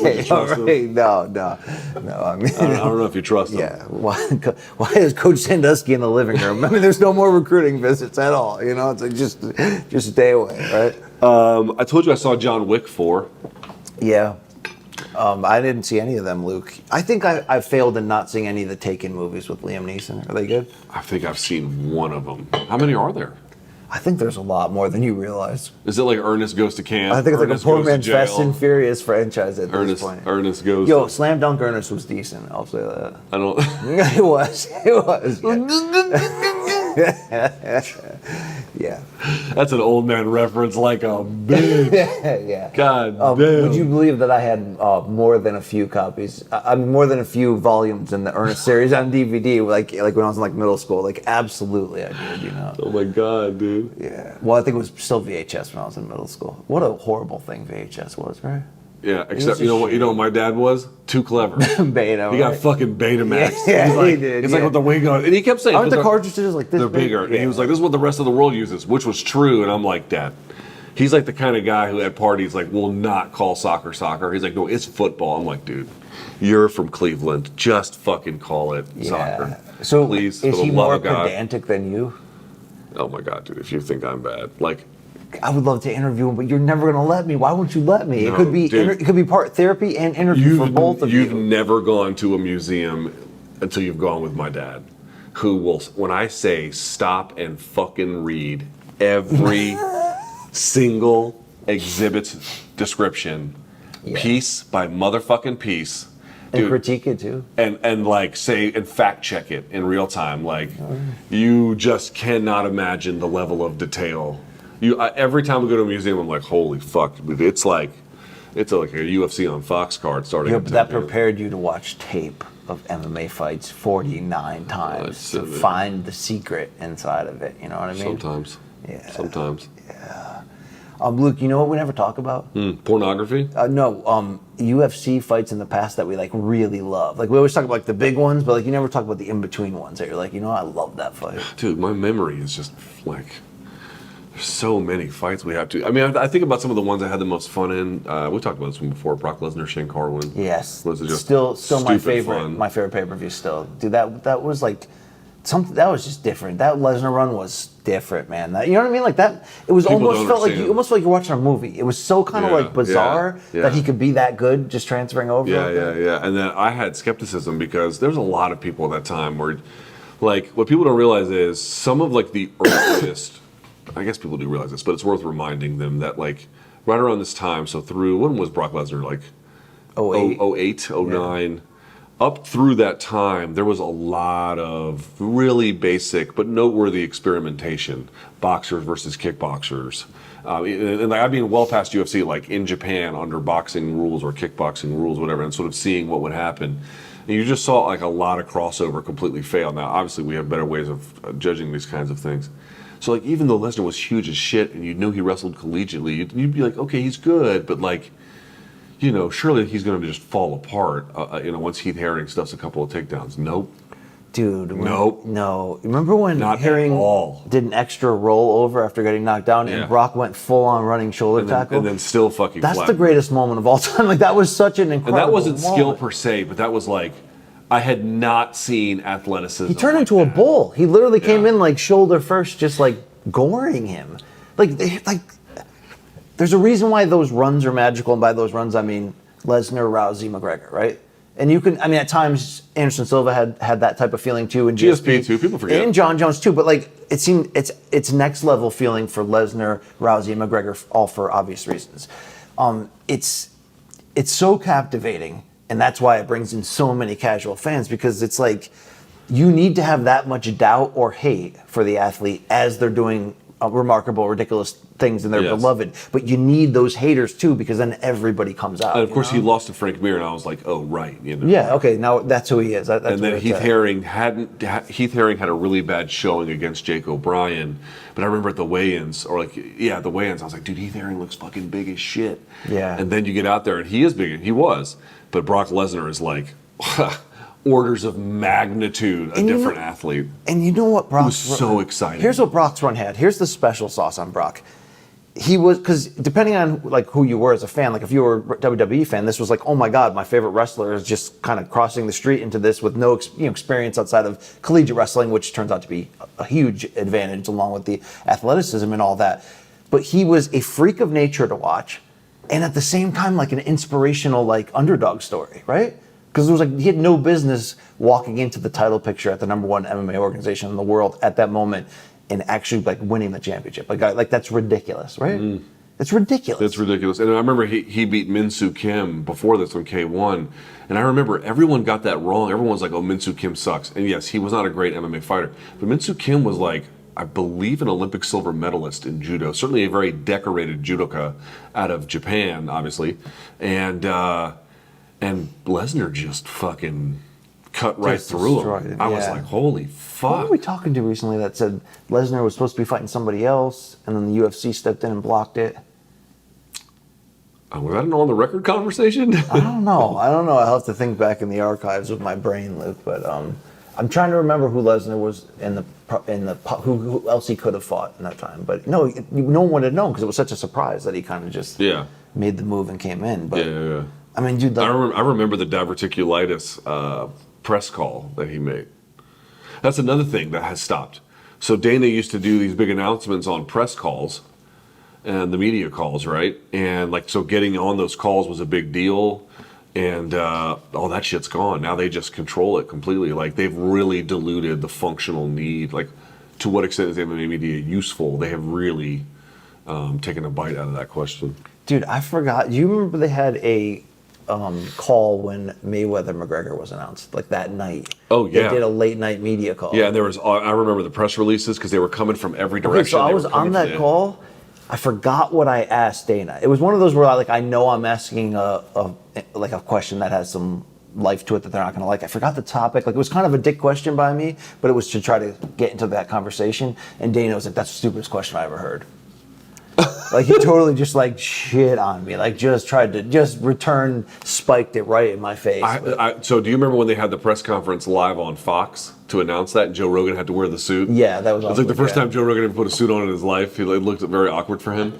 Okay, all trust him? right. No. I mean, I don't know if you trust him. yeah. Why is Coach Sandusky in the living room? I mean, there's no more recruiting visits at all. You know, it's like just stay away, right? I told you I saw John Wick 4. Yeah. I didn't see any of them, Luke. I think I failed in not seeing any of the Taken movies with Liam Neeson. Are they good? I think I've seen one of them. How many are there? I think there's a lot more than you realize. Is it like Ernest Goes to Camp? I think it's like Ernest a poor Goes to man's Fast Jail? and Furious franchise at this Ernest, point. Ernest Goes Yo, to... Slam Dunk Ernest was decent. I'll say that. I don't... It was. Yeah. That's an old man reference like a bitch. Yeah. God damn. Would you believe that I had more than a few copies? I mean, more than a few volumes in the Ernest series on DVD, like when I was in like middle school. Like, absolutely, I did. You know. Oh my God, dude. Yeah. Well, I think it was still VHS when I was in middle school. What a horrible thing VHS was, right? Yeah, except a you know what? You know what my dad was? Too clever. Beta. He got right? fucking Betamax. Yeah, He's like, he did, It's yeah. like with the wing on, and he kept saying, Aren't the "They're- cartridges like this? They're big?" bigger." And Yeah. he was like, "This is what the rest of the world uses," which was true. And I'm like, Dad, he's like the kind of guy who at parties like will not call soccer. He's like, no, it's football. I'm like, dude, you're from Cleveland. Just fucking call it soccer. So please, is for the he love more of God. pedantic than you? Oh my God, dude, if you think I'm bad, like. I would love to interview him, but you're never going to let me. Why won't you let me? No, it could be dude. it could be part therapy and interview for both of You've you. never gone to a museum until you've gone with my dad, who will, when I say stop and fucking read every single exhibit description, piece by motherfucking piece, And dude, critique it too. and like say and fact check it in real time. Like, you just cannot imagine the level of detail. Every time we go to a museum, I'm like, holy fuck, dude, it's like a UFC on Fox card starting. Yeah, at but that 10 p.m. prepared you to watch tape of MMA fights 49 times that's to it. find the secret inside of it. You know what I mean? Sometimes. Yeah. Sometimes. Luke, you know what we never talk about? Pornography? No, UFC fights in the past that we like really love. Like we always talk about like the big ones, but like you never talk about the in-between ones that you're like, you know, I love that fight. Dude, my memory is just like, there's so many fights we have to. I mean, I think about some of the ones I had the most fun in. We talked about this one before. Brock Lesnar, Shane Carwin. Yes, Was it just still my stupid favorite. fun? My favorite pay-per-view still. Dude, that was like something that was just different. That Lesnar run was different, man. You know what I mean? Like that. It was People almost don't felt like understand. you almost felt like you're watching a movie. It was so kind of Yeah, like bizarre yeah. that he could be that good, just transferring over. Yeah. And then I had skepticism because there was a lot of people at that time where, like, what people don't realize is some of like the earliest. I guess people do realize this, but it's worth reminding them that like right around this time. So through when was Brock Lesnar like? 08. 08, 09. Up through that time, there was a lot of really basic but noteworthy experimentation. Boxers versus kickboxers. And like, I mean, well past UFC, like in Japan under boxing rules or kickboxing rules, whatever, and sort of seeing what would happen. And you just saw like a lot of crossover completely fail. Now, obviously, we have better ways of judging these kinds of things. So like, even though Lesnar was huge as shit and you knew he wrestled collegiately, you'd be like, okay, he's good, but like, you know, surely he's going to just fall apart, once Heath Herring stuffs a couple of takedowns. Nope. Dude, Nope. No. Remember when Not at Herring all. did an extra roll over after getting knocked down Yeah. and Brock went full on running shoulder tackle? And then still fucking That's the flattened. greatest moment of all time. Like that was such an incredible And that wasn't skill moment. per se, but that was like, I had not seen athleticism. He turned like into a that. bull. He literally came Yeah. in like shoulder first, just like goring him. Like there's a reason why those runs are magical, and by those runs I mean Lesnar, Rousey, McGregor, right? And you can, I mean, at times Anderson Silva had that type of feeling too, and GSP too. People forget. And John Jones too. But like, it seemed it's next level feeling for Lesnar, Rousey, and McGregor, all for obvious reasons. It's so captivating, and that's why it brings in so many casual fans, because it's like you need to have that much doubt or hate for the athlete as they're doing remarkable, ridiculous things and they're beloved. But you need those haters too, because then everybody comes out. And of course, he lost to Frank Mir, and I was like, oh, right. You know? Yeah, okay, now that's who he is. That's and then Heath Herring had a really bad showing against Jake O'Brien. But I remember at the weigh-ins, the weigh-ins, I was like, dude, Heath Herring looks fucking big as shit. Yeah. And then you get out there, and he is big. He was. But Brock Lesnar is like orders of magnitude a different athlete. And you know what Brock was so exciting. Here's what Brock's run had. Here's the special sauce on Brock. He was, because depending on like who you were as a fan, like if you were a WWE fan, this was like, oh my God, my favorite wrestler is just kind of crossing the street into this with no experience outside of collegiate wrestling, which turns out to be a huge advantage along with the athleticism and all that. But he was a freak of nature to watch, and at the same time like an inspirational like underdog story, right? Because it was like he had no business walking into the title picture at the #1 MMA organization in the world at that moment and actually like winning the championship. Like that's ridiculous, right? Mm. It's ridiculous. It's ridiculous. And I remember he beat Min-Soo Kim before this on K1. And I remember everyone got that wrong. Everyone was like, oh, Min-Soo Kim sucks. And yes, he was not a great MMA fighter. But Min-Soo Kim was like, I believe, an Olympic silver medalist in judo. Certainly a very decorated judoka out of Japan, obviously. And Lesnar just fucking cut right through him. I was like, holy fuck. Who were we talking to recently that said Lesnar was supposed to be fighting somebody else, and then the UFC stepped in and blocked it? Was that an on-the-record conversation? I don't know. I'll have to think back in the archives of my brain, Luke. But I'm trying to remember who Lesnar was who else he could have fought in that time. But no one would have known because it was such a surprise that he kind of just made the move and came in. But yeah. I mean, dude. I remember the diverticulitis press call that he made. That's another thing that has stopped. So Dana used to do these big announcements on press calls and the media calls, right? And like, so getting on those calls was a big deal. And all that shit's gone. Now they just control it completely. Like, they've really diluted the functional need. Like, to what extent is MMA media useful? They have really taken a bite out of that question. Dude, I forgot. Do you remember they had a call when Mayweather McGregor was announced, like that night? Oh yeah, they did a late night media call. Yeah, and there was. I remember the press releases because they were coming from every direction. Okay, so I was on that call. I forgot what I asked Dana. It was one of those where I know I'm asking a question that has some life to it that they're not going to like. I forgot the topic. Like, it was kind of a dick question by me, but it was to try to get into that conversation. And Dana was like, "That's the stupidest question I ever heard." Like, he totally just like shit on me. Like, just tried to spiked it right in my face. So do you remember when they had the press conference live on Fox to announce that, and Joe Rogan had to wear the suit? Yeah, that was. It was like the first time Joe Rogan ever put a suit on in his life. It looked very awkward for him.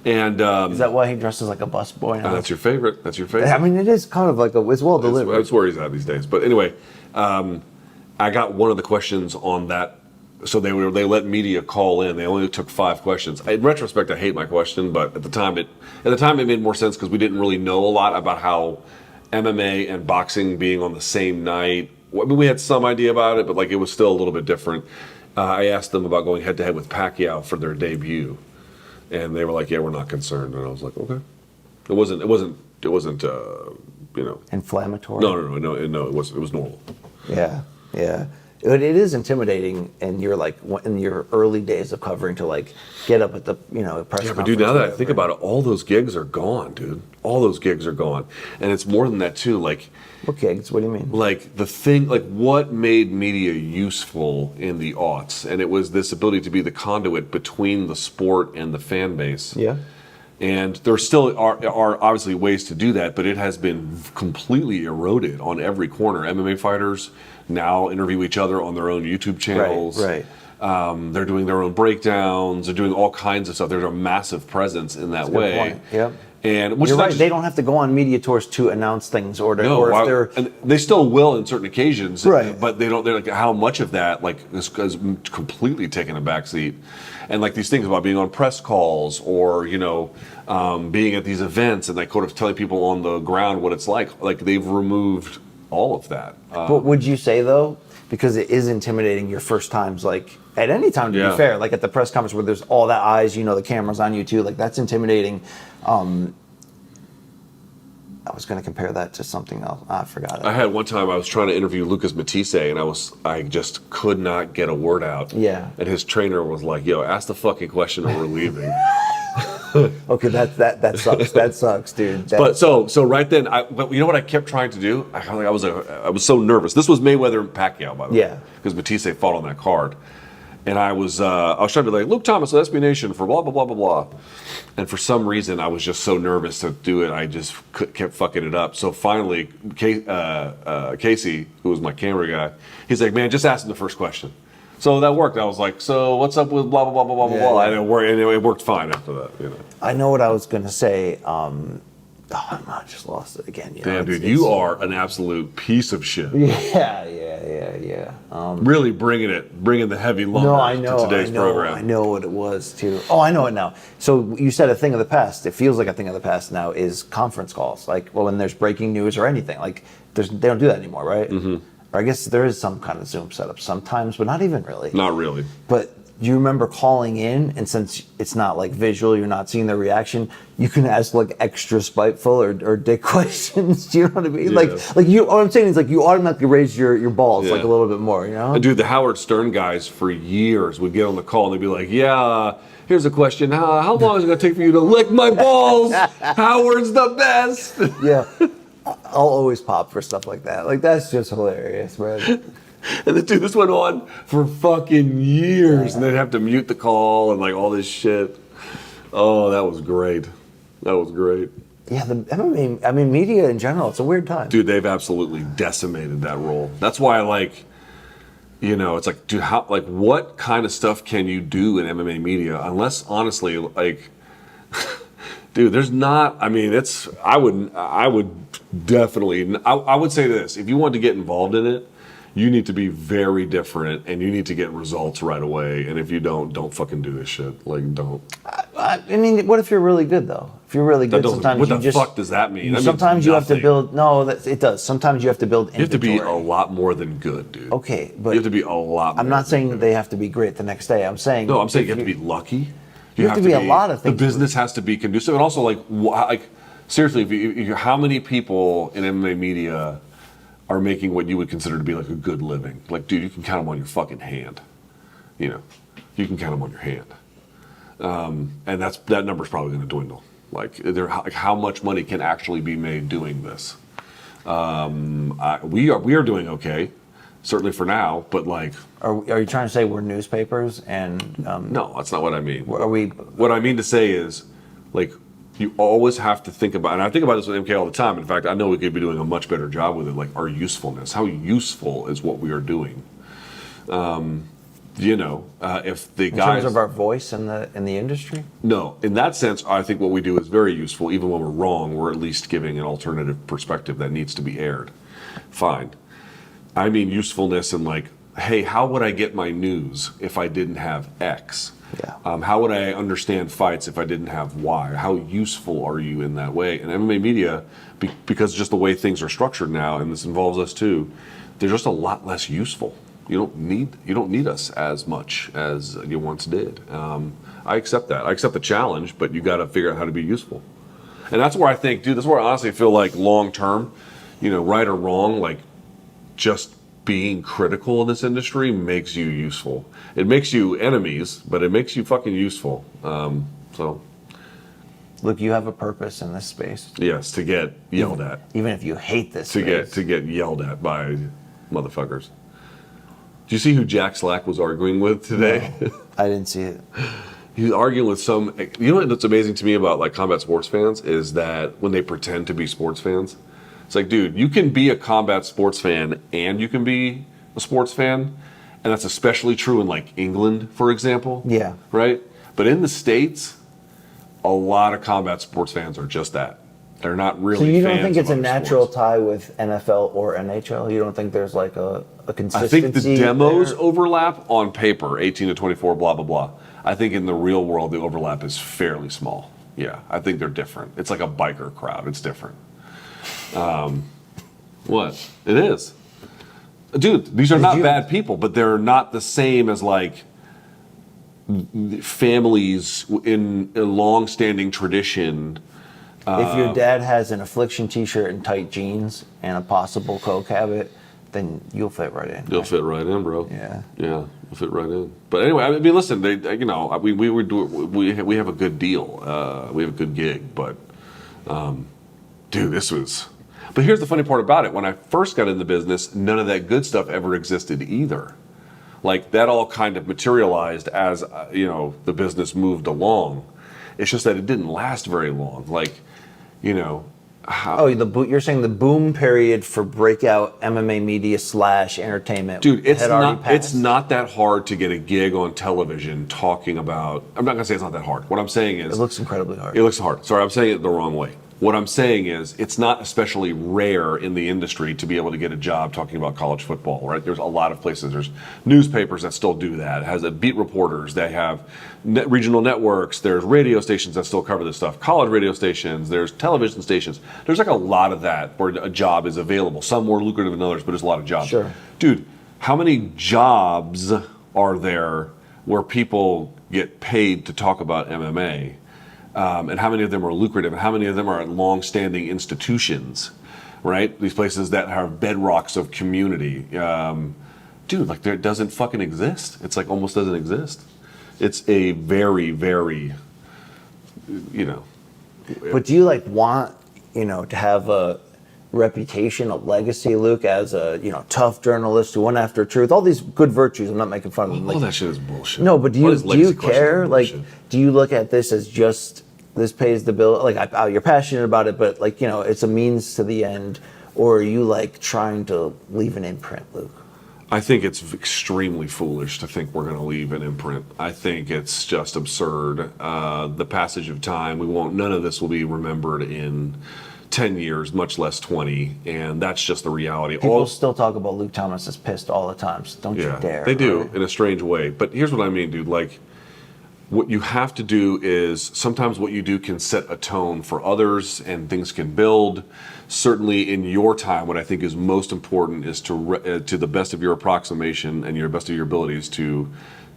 And is that why he dresses like a busboy? That's your favorite. That's your favorite. I mean, it is kind of like it's well delivered. That's where he's at these days. But anyway, I got one of the questions on that. So they let media call in. They only took 5 questions. In retrospect, I hate my question, but at the time it made more sense because we didn't really know a lot about how MMA and boxing being on the same night. I mean, we had some idea about it, but like, it was still a little bit different. I asked them about going head to head with Pacquiao for their debut, and they were like, "Yeah, we're not concerned." And I was like, "Okay." It wasn't inflammatory. No. It was normal. Yeah. It is intimidating, and you're like in your early days of covering to like get up at the press conference. Yeah, but dude, now that I think about it, all those gigs are gone, dude. All those gigs are gone, and it's more than that too. Like, what gigs? What do you mean? Like the thing, like what made media useful in the aughts, and it was this ability to be the conduit between the sport and the fan base. Yeah. And there still are obviously ways to do that, but it has been completely eroded on every corner. MMA fighters now interview each other on their own YouTube channels. Right. They're doing their own breakdowns. They're doing all kinds of stuff. There's a massive presence in that way. Good point. Yep. And which You're is right. just, They don't have to go on media tours to announce things, or if they're and they still will in certain occasions, Right. But they don't. They're like how much of that is completely taking a backseat, and like these things about being on press calls or being at these events and like kind of telling people on the ground what it's like they've removed all of that. But would you say though, because it is intimidating your first times, like at any time to be fair, like at the press conference where there's all that eyes, the camera's on you too, like that's intimidating. I was going to compare that to something else. I forgot it. I had one time I was trying to interview Lucas Matisse and I just could not get a word out. Yeah. And his trainer was like, "Yo, ask the fucking question or we're leaving." Okay, that sucks. That sucks, dude. But so right then, but you know what I kept trying to do? I was so nervous. This was Mayweather and Pacquiao, by the way. Yeah. Because Matisse fought on that card, and I was trying to be like Luke Thomas of SB Nation for blah blah blah blah blah, and for some reason I was just so nervous to do it. I just kept fucking it up. So finally, Casey, who was my camera guy, he's like, "Man, just ask him the first question." So that worked. I was like, "So what's up with blah blah blah blah blah blah?" And it worked fine after that. I know what I was going to say. I just lost it again. Damn, dude, you are an absolute piece of shit. Yeah. Really bringing the heavy lumber to today's program. I know what it was too. Oh, I know it now. So you said a thing of the past. It feels like a thing of the past now is conference calls. Like, well, when there's breaking news or anything, like they don't do that anymore, right? Mm-hmm. Or I guess there is some kind of Zoom setup sometimes, but not even really. Not really. But do you remember calling in, and since it's not like visual, you're not seeing their reaction, you can ask like extra spiteful or dick questions. Do you know what I mean? Yeah. Like you. What I'm saying is like you automatically raise your balls like a little bit more. And dude, the Howard Stern guys for years would get on the call and they'd be like, "Yeah, here's a question. How long is it gonna take for you to lick my balls? Howard's the best." Yeah. I'll always pop for stuff like that. Like that's just hilarious, man. And then, dude, this went on for fucking years, and they'd have to mute the call and like all this shit. Oh, that was great. Yeah, the MMA, I mean, media in general, it's a weird time. Dude, they've absolutely decimated that role. That's why, it's like, dude, what kind of stuff can you do in MMA media? Unless, honestly, dude, there's not. I mean, I would definitely. I would say this: if you want to get involved in it, you need to be very different, and you need to get results right away. And if you don't fucking do this shit. Like, don't. I mean, what if you're really good though? If you're really good, sometimes what you the fuck does that mean? Sometimes you have to build. No, it does. Sometimes you have to build. You have to be a lot more than good, dude. Okay, but you have to be a lot. I'm not saying they have to be great the next day. I'm saying no. I'm saying you have to be lucky. You have to be a lot of things. The business has to be conducive, and also seriously, if how many people in MMA media are making what you would consider to be like a good living? Like, dude, you can count them on your fucking hand. You can count them on your hand, and that number's probably going to dwindle. Like, how much money can actually be made doing this? We are doing okay, certainly for now. But like, are you trying to say we're newspapers and? No, that's not what I mean. Are we? What I mean to say is, like, you always have to think about, and I think about this with MK all the time. In fact, I know we could be doing a much better job with it. Like, our usefulness. How useful is what we are doing? If the guys, in terms of our voice in the industry? No, in that sense, I think what we do is very useful. Even when we're wrong, we're at least giving an alternative perspective that needs to be aired. Fine. I mean usefulness in like, hey, how would I get my news if I didn't have X? Yeah. How would I understand fights if I didn't have Y? How useful are you in that way? And MMA media, because just the way things are structured now, and this involves us too, they're just a lot less useful. You don't need us as much as you once did. I accept that. I accept the challenge, but you got to figure out how to be useful. And that's where I think, dude, that's where I honestly feel like long term, right or wrong, like just being critical in this industry makes you useful. It makes you enemies, but it makes you fucking useful. So. Look, you have a purpose in this space. Yes, to get yelled at. Even if you hate this space. To get yelled at by motherfuckers. Do you see who Jack Slack was arguing with today? No, I didn't see it. He was arguing with some. You know what's amazing to me about like combat sports fans is that when they pretend to be sports fans, it's like, dude, you can be a combat sports fan and you can be a sports fan, and that's especially true in like England, for example. Yeah. Right. But in the States, a lot of combat sports fans are just that. They're not really. So you don't fans think it's of a other natural sports. tie with NFL or NHL? You don't think there's like a consistency? I think the demos there? overlap on paper, 18 to 24, blah, blah, blah. I think in the real world, the overlap is fairly small. Yeah, I think they're different. It's like a biker crowd. It's different. What? It is. Dude, these are not bad people, but they're not the same as like families in a long-standing tradition. If your dad has an Affliction t-shirt and tight jeans and a possible coke habit, then you'll fit right in. You'll fit right in, bro. Yeah. Yeah, you'll fit right in. But anyway, I mean, listen, we have a good deal. We have a good gig, but dude, this was. But here's the funny part about it: when I first got in the business, none of that good stuff ever existed either. Like that all kind of materialized as the business moved along. It's just that it didn't last very long. Like, You're saying the boom period for breakout MMA media / entertainment. dude, had already passed? it's not that hard to get a gig on television talking about. I'm not gonna say it's not that hard. What I'm saying is It looks incredibly hard. it looks hard. Sorry, I'm saying it the wrong way. What I'm saying is it's not especially rare in the industry to be able to get a job talking about college football, right? There's a lot of places. There's newspapers that still do that. It has beat reporters. They have regional networks. There's radio stations that still cover this stuff. College radio stations. There's television stations. There's like a lot of that where a job is available. Some more lucrative than others, but there's a lot of jobs. Sure. Dude, how many jobs are there where people get paid to talk about MMA? And how many of them are lucrative, and how many of them are at long-standing institutions, right? These places that have bedrocks of community. Dude, like there doesn't fucking exist. It's like almost doesn't exist. It's a very, very, But do you want, to have a reputation, a legacy, Luke, as a, tough journalist who went after truth? All these good virtues. I'm not making fun of them. All that shit is bullshit. No, but do All you these legacy questions care? are Like, bullshit. do you look at this as just this pays the bill? Like, you're passionate about it, but it's a means to the end, or are you trying to leave an imprint, Luke? I think it's extremely foolish to think we're going to leave an imprint. I think it's just absurd. The passage of time, none of this will be remembered in 10 years, much less 20, and that's just the reality. People still talk about Luke Thomas as pissed all the time, so don't you dare. They do, right? in a strange way. But here's what I mean, dude. Like, what you have to do is sometimes what you do can set a tone for others and things can build. Certainly in your time, what I think is most important is to the best of your approximation and your best of your abilities to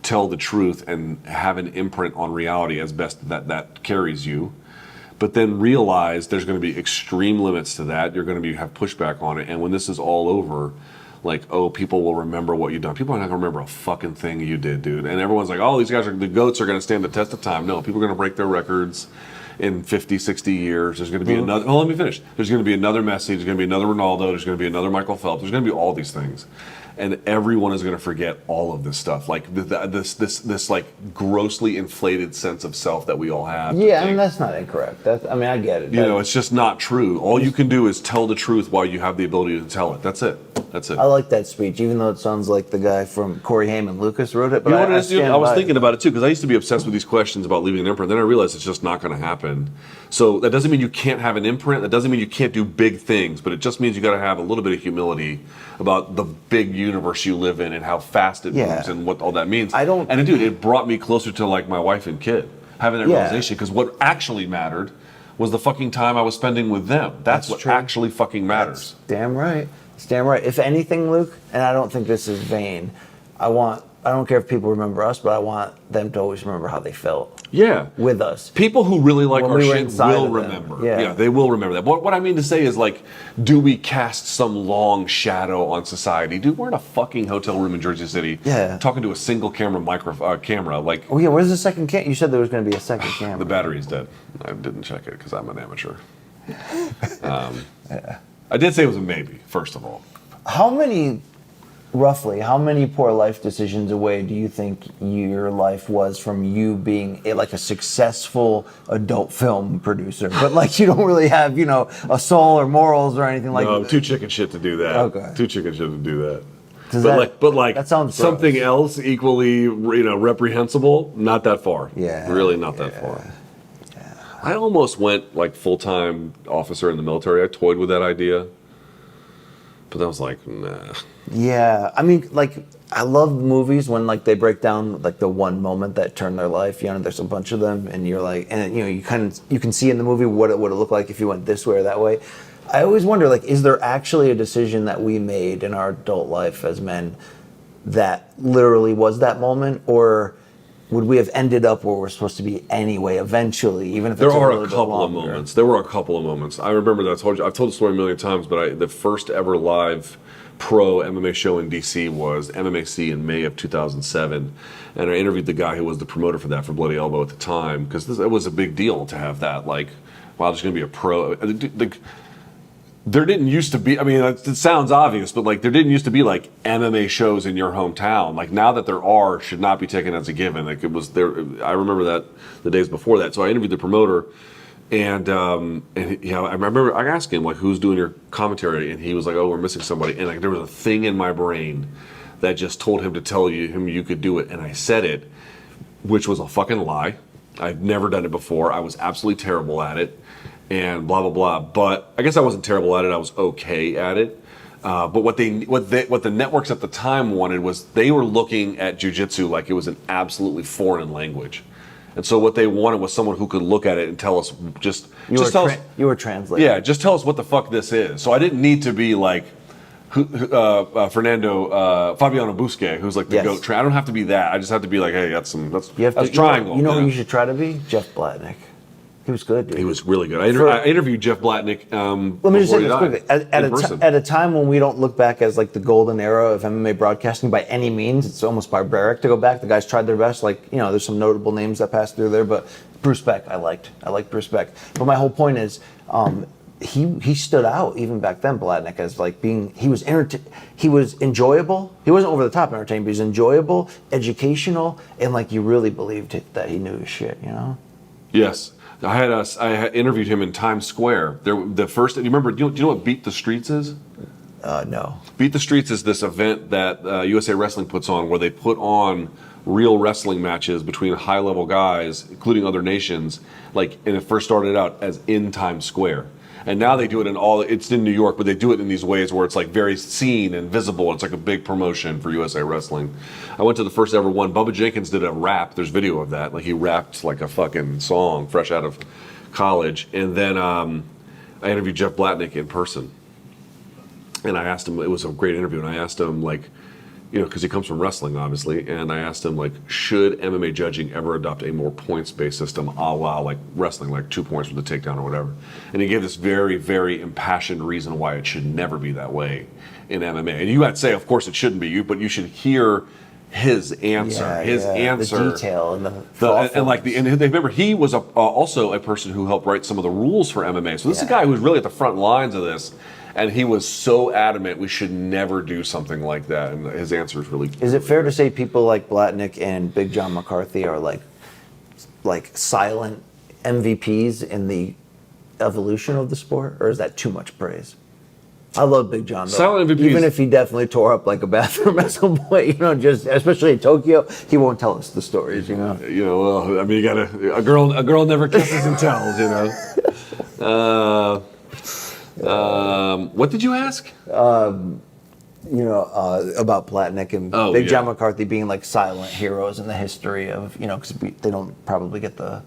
tell the truth and have an imprint on reality as best that carries you. But then realize there's going to be extreme limits to that. You're going to have pushback on it. And when this is all over, people will remember what you've done. People are not going to remember a fucking thing you did, dude. And everyone's like, these guys the GOATs are going to stand the test of time. No, people are going to break their records in 50, 60 years. There's going to be another, let me finish. There's going to be another Messi. There's going to be another Ronaldo. There's going to be another Michael Phelps. There's going to be all these things. And everyone is going to forget all of this stuff. Like this grossly inflated sense of self that we all have. Yeah, that's not incorrect. I get it. It's just not true. All you can do is tell the truth while you have the ability to tell it. That's it. I like that speech, even though it sounds like the guy from Corey Heyman Lucas wrote it. But I was thinking about it too, because I used to be obsessed with these questions about leaving an imprint. Then I realized it's just not going to happen. So that doesn't mean you can't have an imprint. That doesn't mean you can't do big things. But it just means you got to have a little bit of humility about the big universe you live in and how fast it moves and what all that means. And dude, it brought me closer to my wife and kid, having that realization. Because what actually mattered was the fucking time I was spending with them. That's what actually fucking matters. That's damn right. It's damn right. If anything, Luke, and I don't think this is vain, I don't care if people remember us, but I want them to always remember how they felt. Yeah. With us. People who really like When our we were shit inside will of them. remember. Yeah. They will remember that. What I mean to say is, do we cast some long shadow on society? Dude, we're in a fucking hotel room in Jersey City talking to a single camera camera. Where's the second camera? You said there was going to be a second camera. The battery's dead. I didn't check it because I'm an amateur. I did say it was a maybe, first of all. Roughly, how many poor life decisions away do you think your life was from you being a successful adult film producer? But you don't really have, a soul or morals or anything like that. No, too chicken shit to do that. Okay. Too chicken shit to do that. That sounds something gross. else equally, reprehensible, not that far. Yeah. Really not that far. Yeah. I almost went like full-time officer in the military. I toyed with that idea, but I was like, nah. Yeah, I mean, like, I love movies when like they break down like the one moment that turned their life. You know, there's a bunch of them, and you're like, and you know, you can see in the movie what it would have looked like if you went this way or that way. I always wonder, like, is there actually a decision that we made in our adult life as men that literally was that moment, or would we have ended up where we're supposed to be anyway eventually, even if There it's are a a couple of moments. There were a couple of moments. I remember that I've told the story a million times, but the first ever live pro MMA show in DC was MMAC in May of 2007, and I interviewed the guy who was the promoter for that, for Bloody Elbow at the time, because it was a big deal to have that. Like, wow, there's going to be a pro. There didn't used to be, I mean, it sounds obvious, but like there didn't used to be like MMA shows in your hometown. Like now that there are, should not be taken as a given. Like it was there. I remember that the days before that. So I interviewed the promoter, and you know, I remember I asked him like, who's doing your commentary, and he was like, oh, we're missing somebody. And like there was a thing in my brain that just told him to tell him you could do it, and I said it, which was a fucking lie. I'd never done it before. I was absolutely terrible at it. And blah blah blah, but I guess I wasn't terrible at it. I was okay at it. But what the networks at the time wanted was they were looking at jiu-jitsu like it was an absolutely foreign language, and so what they wanted was someone who could look at it and tell us you were translating. Yeah, just tell us what the fuck this is. So I didn't need to be like Fabiano Busquet, who's like the goat. I don't have to be that. I just have to be like, hey, that's triangle. You know who you should try to be? Jeff Blatnick. He was good, dude. He was really good. I interviewed Jeff Blatnick. Let me just say this quickly. At a time when we don't look back as like the golden era of MMA broadcasting by any means, it's almost barbaric to go back. The guys tried their best. Like, you know, there's some notable names that passed through there, but Bruce Beck, I liked Bruce Beck. But my whole point is, he stood out even back then, Blatnick, as like being, he was enjoyable. He wasn't over the top entertaining, but he was enjoyable, educational, and like you really believed that he knew his shit, you know? Yes. I had interviewed him in Times Square. Do you remember? Do you know what Beat the Streets is? No. Beat the Streets is this event that USA Wrestling puts on, where they put on real wrestling matches between high-level guys, including other nations. Like, and it first started out as in Times Square, and now they do it it's in New York, but they do it in these ways where it's like very seen and visible. It's like a big promotion for USA Wrestling. I went to the first ever one. Bubba Jenkins did a rap. There's video of that. Like he rapped like a fucking song fresh out of college. And then I interviewed Jeff Blatnick in person. And I asked him, it was a great interview, and I asked him like, you know, because he comes from wrestling, obviously, and I asked him, like, should MMA judging ever adopt a more points-based system, a la, like, wrestling, like 2 points for the takedown or whatever? And he gave this very, very impassioned reason why it should never be that way in MMA. And you might say, of course it shouldn't be, but you should hear his answer. The detail and and remember, he was also a person who helped write some of the rules for MMA. So this is a guy who was really at the front lines of this. And he was so adamant we should never do something like that. And his answer is really... Is it fair to say people like Blatnick and Big John McCarthy are like silent MVPs in the evolution of the sport? Or is that too much praise? I love Big John, though. Silent MVPs. Even if he definitely tore up like a bathroom at some point, you know, just especially in Tokyo, he won't tell us the stories, you know. You know, well, I mean, you gotta... A girl never kisses and tells, you know. What did you ask? About Blatnick and Big John McCarthy being like silent heroes in the history of, you know, because they don't probably get the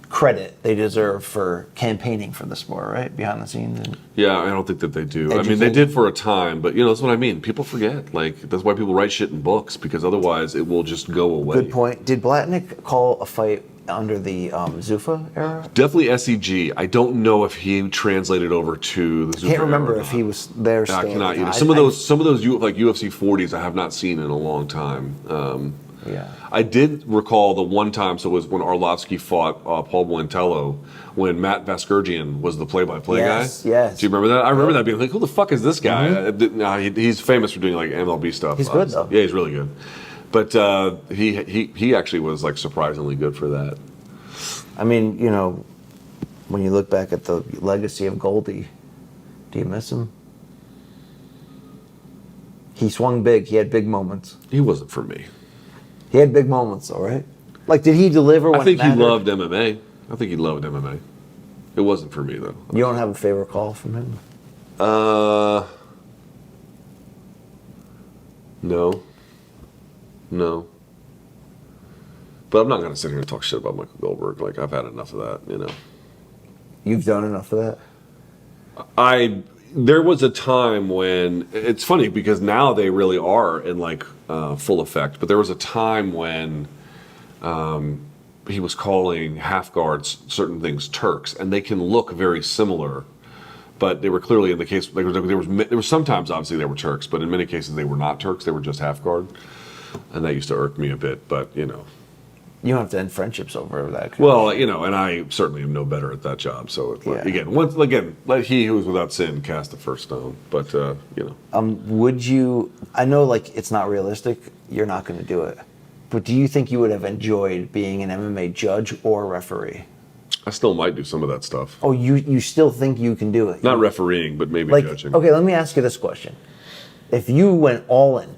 credit they deserve for campaigning for the sport, right? Behind the scenes. Yeah, I don't think that they do. I mean, they did for a time, but, you know, that's what I mean. People forget. Like, that's why people write shit in books, because otherwise it will just go away. Good point. Did Blatnick call a fight under the Zuffa era? Definitely SEG. I don't know if he translated over to the Zuffa era. I can't remember if he was there. I cannot. You know, some of those like UFC 40s I have not seen in a long time. I did recall the one time. So it was when Arlovsky fought Paul Buentello, when Matt Vasgergian was the play-by-play guy. Yes. Do you remember that? I remember that being like, who the fuck is this guy? Mm-hmm. He's famous for doing like MLB stuff. He's good though. Yeah, he's really good. But he actually was like surprisingly good for that. I mean, you know, when you look back at the legacy of Goldie, do you miss him? He swung big. He had big moments. He wasn't for me. He had big moments, all right? Like, did he deliver when I think it mattered? he loved MMA. I think he loved MMA. It wasn't for me though. You don't have a favorite call from him? No. But I'm not going to sit here and talk shit about Michael Goldberg. Like, I've had enough of that, you know. You've done enough of that? There was a time when, it's funny because now they really are in like full effect, but there was a time when he was calling half guards certain things Turks, and they can look very similar, but they were clearly in the case, there was sometimes obviously they were Turks, but in many cases they were not Turks, they were just half guard, and that used to irk me a bit, but you know. You don't have to end friendships over that. Well, you know, and I certainly am no better at that job. So again, let he who is without sin cast the first stone. But you know, would you? I know, like, it's not realistic. You're not going to do it. But do you think you would have enjoyed being an MMA judge or referee? I still might do some of that stuff. Oh, you still think you can do it? Not refereeing, but maybe like, judging. Okay, let me ask you this question. If you went all in,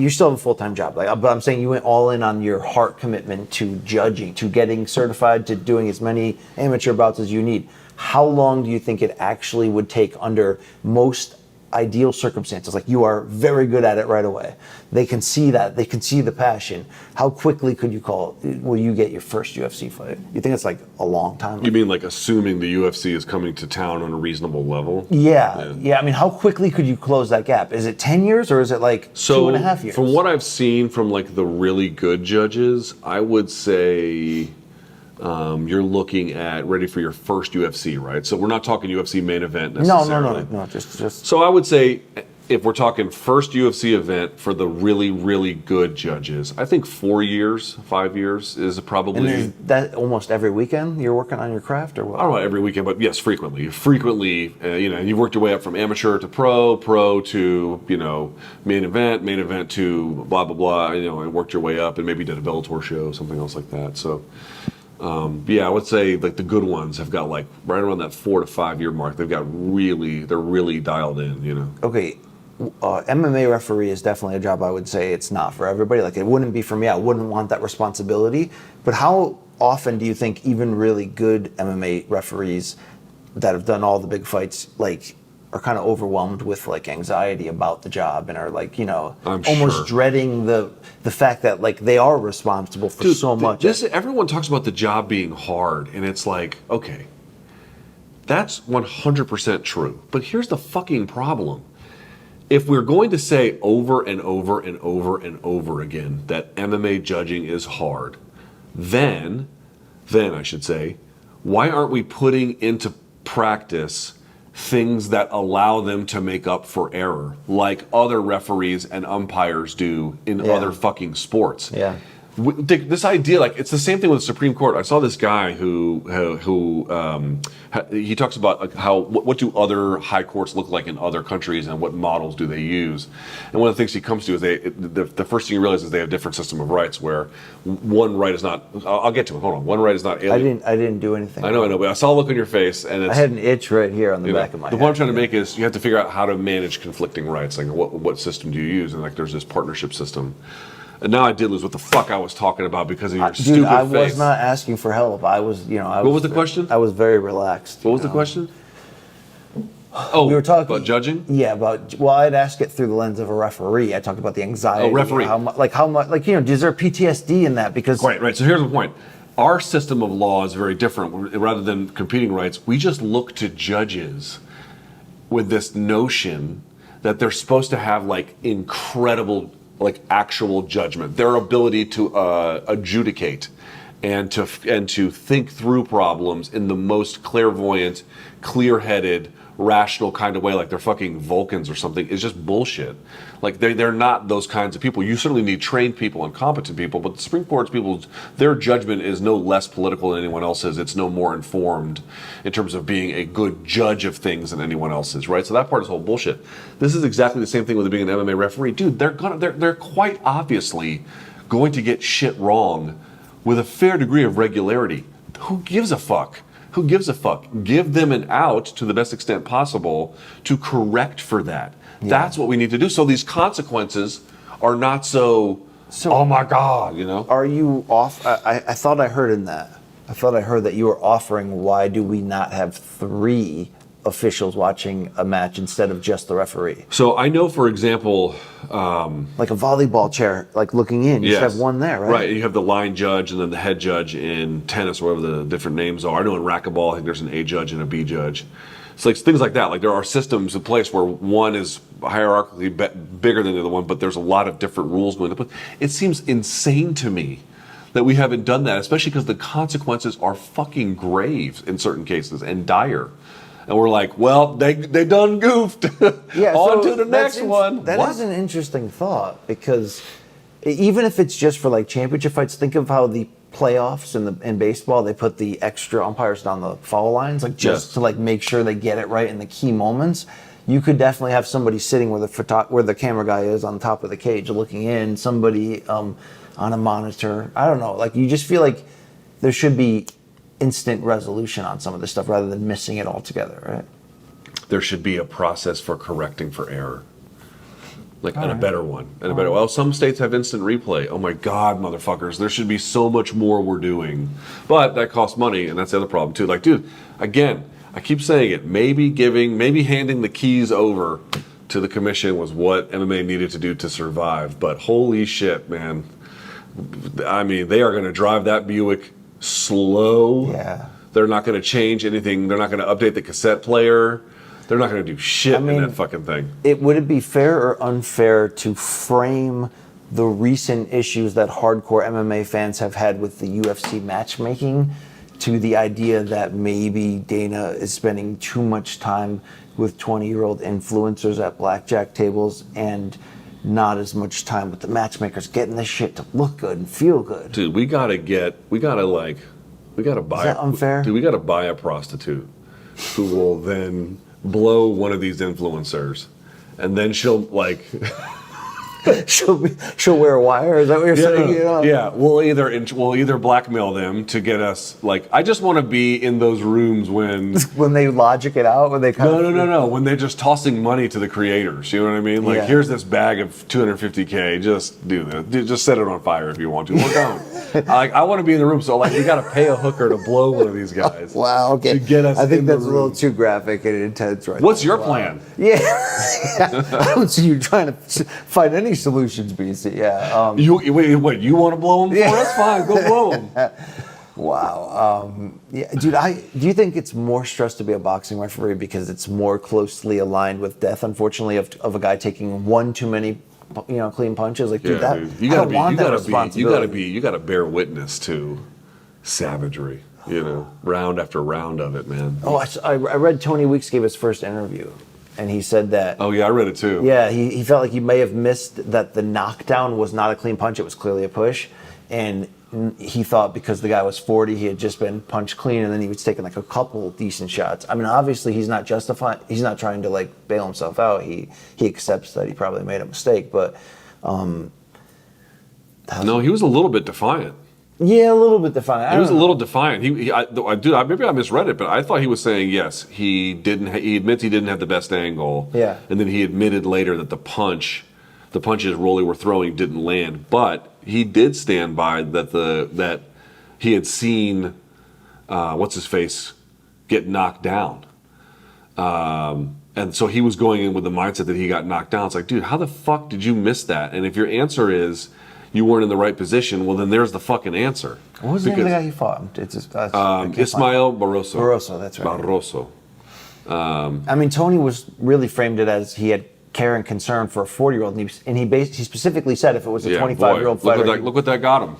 you still have a full-time job, but I'm saying you went all in on your heart commitment to judging, to getting certified, to doing as many amateur bouts as you need. How long do you think it actually would take under most ideal circumstances? Like, you are very good at it right away. They can see that. They can see the passion. How quickly will you get your first UFC fight? You think it's like a long time? You mean like assuming the UFC is coming to town on a reasonable level? Yeah. I mean, how quickly could you close that gap? Is it 10 years or is it like 2.5 years? From what I've seen from like the really good judges, I would say you're looking at ready for your first UFC, right? So we're not talking UFC main event necessarily. No. Just. So I would say if we're talking first UFC event for the really, really good judges, I think 4 years, 5 years is probably. And is that almost every weekend you're working on your craft, or what? I don't know every weekend, but yes, frequently. Frequently, you've worked your way up from amateur to pro to, main event to blah, blah, blah, and worked your way up and maybe did a Bellator show, something else like that. So, I would say like the good ones have got like right around that 4 to 5 year mark. They're really dialed in, Okay. MMA referee is definitely a job I would say it's not for everybody. Like, it wouldn't be for me. I wouldn't want that responsibility. But how often do you think even really good MMA referees that have done all the big fights, like, are kind of overwhelmed with like anxiety about the job and are like, almost dreading the fact that like they are responsible for so much. Everyone talks about the job being hard, and it's like, okay, that's 100% true. But here's the fucking problem. If we're going to say over and over and over and over again that MMA judging is hard, then I should say, why aren't we putting into practice things that allow them to make up for error, like other referees and umpires do in other fucking sports? Yeah. This idea, like, it's the same thing with the Supreme Court. I saw this guy who he talks about like what do other high courts look like in other countries and what models do they use. And one of the things he comes to is the first thing you realize is they have a different system of rights where one right is not. I'll get to it. Hold on. One right is not alien. I didn't do anything. I know, but I saw a look on your face, and it's, I had an itch right here on the back of my head. The point I'm trying to make is you have to figure out how to manage conflicting rights. Like, what system do you use? And like, there's this partnership system. And now I did lose what the fuck I was talking about because of your stupid face. I was not asking for help. What was the question? I was very relaxed. What was the question? Oh, we were talking about judging. Yeah, I'd ask it through the lens of a referee. I talked about the anxiety. Oh, referee. How much? Is there PTSD in that? Because right. So here's the point. Our system of law is very different. Rather than competing rights, we just look to judges with this notion that they're supposed to have like incredible, like actual judgment, their ability to adjudicate and to think through problems in the most clairvoyant, clear-headed, rational kind of way, like they're fucking Vulcans or something, is just bullshit. Like they're not those kinds of people. You certainly need trained people and competent people, but the Supreme Court's people, their judgment is no less political than anyone else's. It's no more informed in terms of being a good judge of things than anyone else's, right? So that part is whole bullshit. This is exactly the same thing with being an MMA referee. Dude, they're quite obviously going to get shit wrong with a fair degree of regularity. Who gives a fuck? Who gives a fuck? Give them an out to the best extent possible to correct for that. Yeah. That's what we need to do. So these consequences are not so oh my God, Are you off? I thought I heard in that. I thought I heard that you were offering, why do we not have 3 officials watching a match instead of just the referee? So I know, for example, Like a volleyball chair, like looking in. You should have one there, right? Right. You have the line judge and then the head judge in tennis, whatever the different names are. I know in racquetball, I think there's an A judge and a B judge. It's like things like that. Like there are systems in place where one is hierarchically bigger than the other one, but there's a lot of different rules going on. But it seems insane to me that we haven't done that, especially because the consequences are fucking grave in certain cases and dire. And we're like, well, they done goofed. Yeah, on so to the next one. That is an interesting thought, because even if it's just for like championship fights, think of how the playoffs in baseball, they put the extra umpires down the foul lines, like just to like make sure they get it right in the key moments. You could definitely have somebody sitting where the camera guy is on top of the cage looking in, somebody on a monitor. I don't know. Like, you just feel like there should be instant resolution on some of this stuff rather than missing it altogether, right? There should be a process for correcting for error. Like, and a better one. And a better. Well, some states have instant replay. Oh my God, motherfuckers. There should be so much more we're doing. But that costs money, and that's the other problem, too. Like, dude, again, I keep saying it. Maybe handing the keys over to the commission was what MMA needed to do to survive. But holy shit, man. I mean, they are going to drive that Buick slow. Yeah. They're not going to change anything. They're not going to update the cassette player. They're not going to do shit in that fucking thing. Would it be fair or unfair to frame the recent issues that hardcore MMA fans have had with the UFC matchmaking to the idea that maybe Dana is spending too much time with 20-year-old influencers at blackjack tables and not as much time with the matchmakers getting this shit to look good and feel good? Dude, we gotta buy. Is that unfair? Dude, we gotta buy a prostitute who will then blow one of these influencers, and then she'll like. she'll wear a wire. Is that what you're saying? You know? Yeah, we'll either blackmail them to get us. Like, I just want to be in those rooms when they logic it out, when they no, when they're just tossing money to the creators. You know what I mean? Like, here's this bag of $250K. Just do this. Just set it on fire if you want to. Or don't. I want to be in the room. So like, we got to pay a hooker to blow one of these guys. Wow. Okay. To get us. I think in that's the a little too graphic and intense, right? What's your plan? Yeah. I don't see you trying to find any solutions, BC. Yeah. Wait, you want to blow them for us? Fine, go blow them. Wow. Yeah, dude. Do you think it's more stress to be a boxing referee because it's more closely aligned with death, unfortunately, of a guy taking one too many, clean punches? Like, dude, you gotta bear witness to savagery. Round after round of it, man. Oh, I read Tony Weeks gave his first interview. And he said that... Oh, yeah, I read it too. Yeah, he felt like he may have missed that the knockdown was not a clean punch, it was clearly a push. And he thought because the guy was 40, he had just been punched clean, and then he was taking like a couple decent shots. I mean, obviously, he's not trying to like bail himself out. He accepts that he probably made a mistake, but... No, he was a little bit defiant. Yeah, a little bit defiant. He was a little defiant. Maybe I misread it, but I thought he was saying yes. He admits he didn't have the best angle. Yeah. And then he admitted later that the punches Rolly were throwing didn't land, but he did stand by that he had seen what's his face get knocked down. And so he was going in with the mindset that he got knocked down. It's like, dude, how the fuck did you miss that? And if your answer is you weren't in the right position, well, then there's the fucking answer. What was the name of the guy he fought? Ismael Barroso. Barroso, that's right. Barroso. I mean, Tony was really framed it as he had care and concern for a 40-year-old, and he specifically said if it was a 25-year-old fighter... Look what that got him.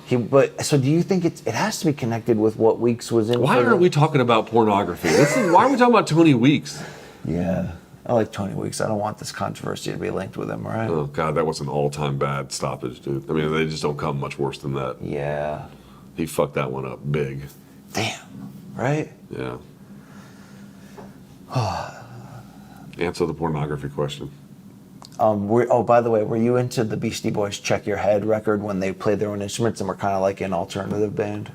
So do you think it has to be connected with what Weeks was in? Why aren't we talking about pornography? Why are we talking about Tony Weeks? Yeah. I like Tony Weeks. I don't want this controversy to be linked with him, all right? Oh, God, that was an all-time bad stoppage, dude. I mean, they just don't come much worse than that. Yeah. He fucked that one up big. Damn. Right? Yeah. Answer the pornography question. By the way, were you into the Beastie Boys' Check Your Head record when they played their own instruments and were kind of like an alternative band?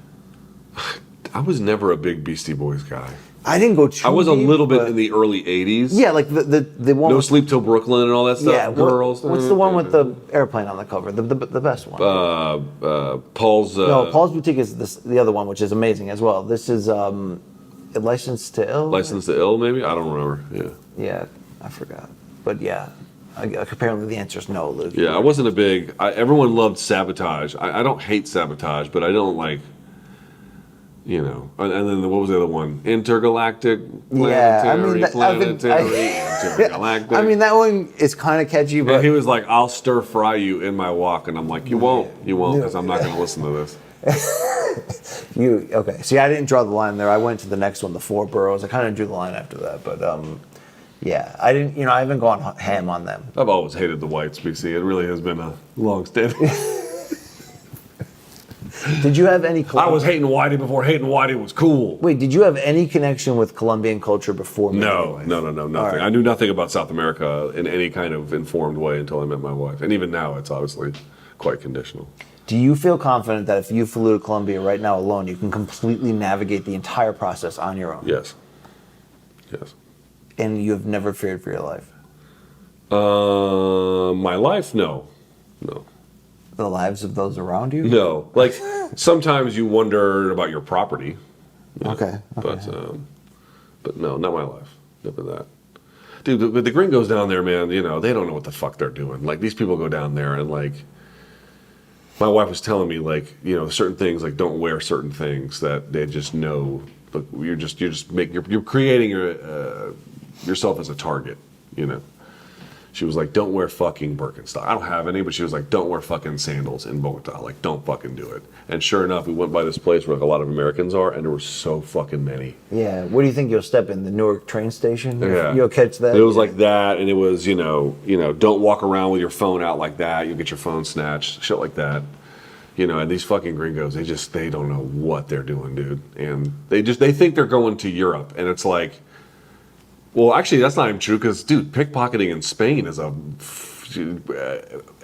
I was never a big Beastie Boys guy. I didn't go too I was a deep, little bit but- in the early 80s. Yeah, like the one. No with- Sleep Till Brooklyn and all that stuff. Yeah, Girls. What's the one with the airplane on the cover? The best one. Paul's. No, Paul's Boutique is the other one, which is amazing as well. This is Licensed to Ill. License to Ill, maybe? I don't remember. Yeah. Yeah, I forgot. But yeah, apparently the answer is no, Luke. Yeah, I wasn't a big. Everyone loved Sabotage. I don't hate Sabotage, but I don't like. You know, and then what was the other one? Intergalactic, planetary, intergalactic. I mean, that one is kind of catchy, but And he was like, "I'll stir fry you in my walk," and I'm like, "You won't, because I'm not going to listen to this." okay? See, I didn't draw the line there. I went to the next one, the Four Boroughs. I kind of drew the line after that, but yeah, I didn't. I haven't gone ham on them. I've always hated the whites, BC. It really has been a long standing. Did you have any? I was hating Whitey before hating Whitey was cool. Wait, did you have any connection with Colombian culture before? No, nothing. Right. I knew nothing about South America in any kind of informed way until I met my wife, and even now, it's obviously quite conditional. Do you feel confident that if you flew to Colombia right now alone, you can completely navigate the entire process on your own? Yes. And you have never feared for your life? My life, no. The lives of those around you? No, like sometimes you wonder about your property. Okay. But no, not my life. Never that. Dude, the gringos down there, man, they don't know what the fuck they're doing. Like, these people go down there and, like, my wife was telling me, like, certain things, like, don't wear certain things that they just know. Look, you're creating yourself as a target, She was like, don't wear fucking Birkenstock. I don't have any, but she was like, don't wear fucking sandals in Bogota. Like, don't fucking do it. And sure enough, we went by this place where, like, a lot of Americans are, and there were so fucking many. Yeah. What do you think you'll step in? The Newark train station? Yeah. You'll catch that? It was like that, and it was, don't walk around with your phone out like that. You'll get your phone snatched. Shit like that. And these fucking gringos, they don't know what they're doing, dude. And they think they're going to Europe, and it's like, well, actually, that's not even true because, dude, pickpocketing in Spain is a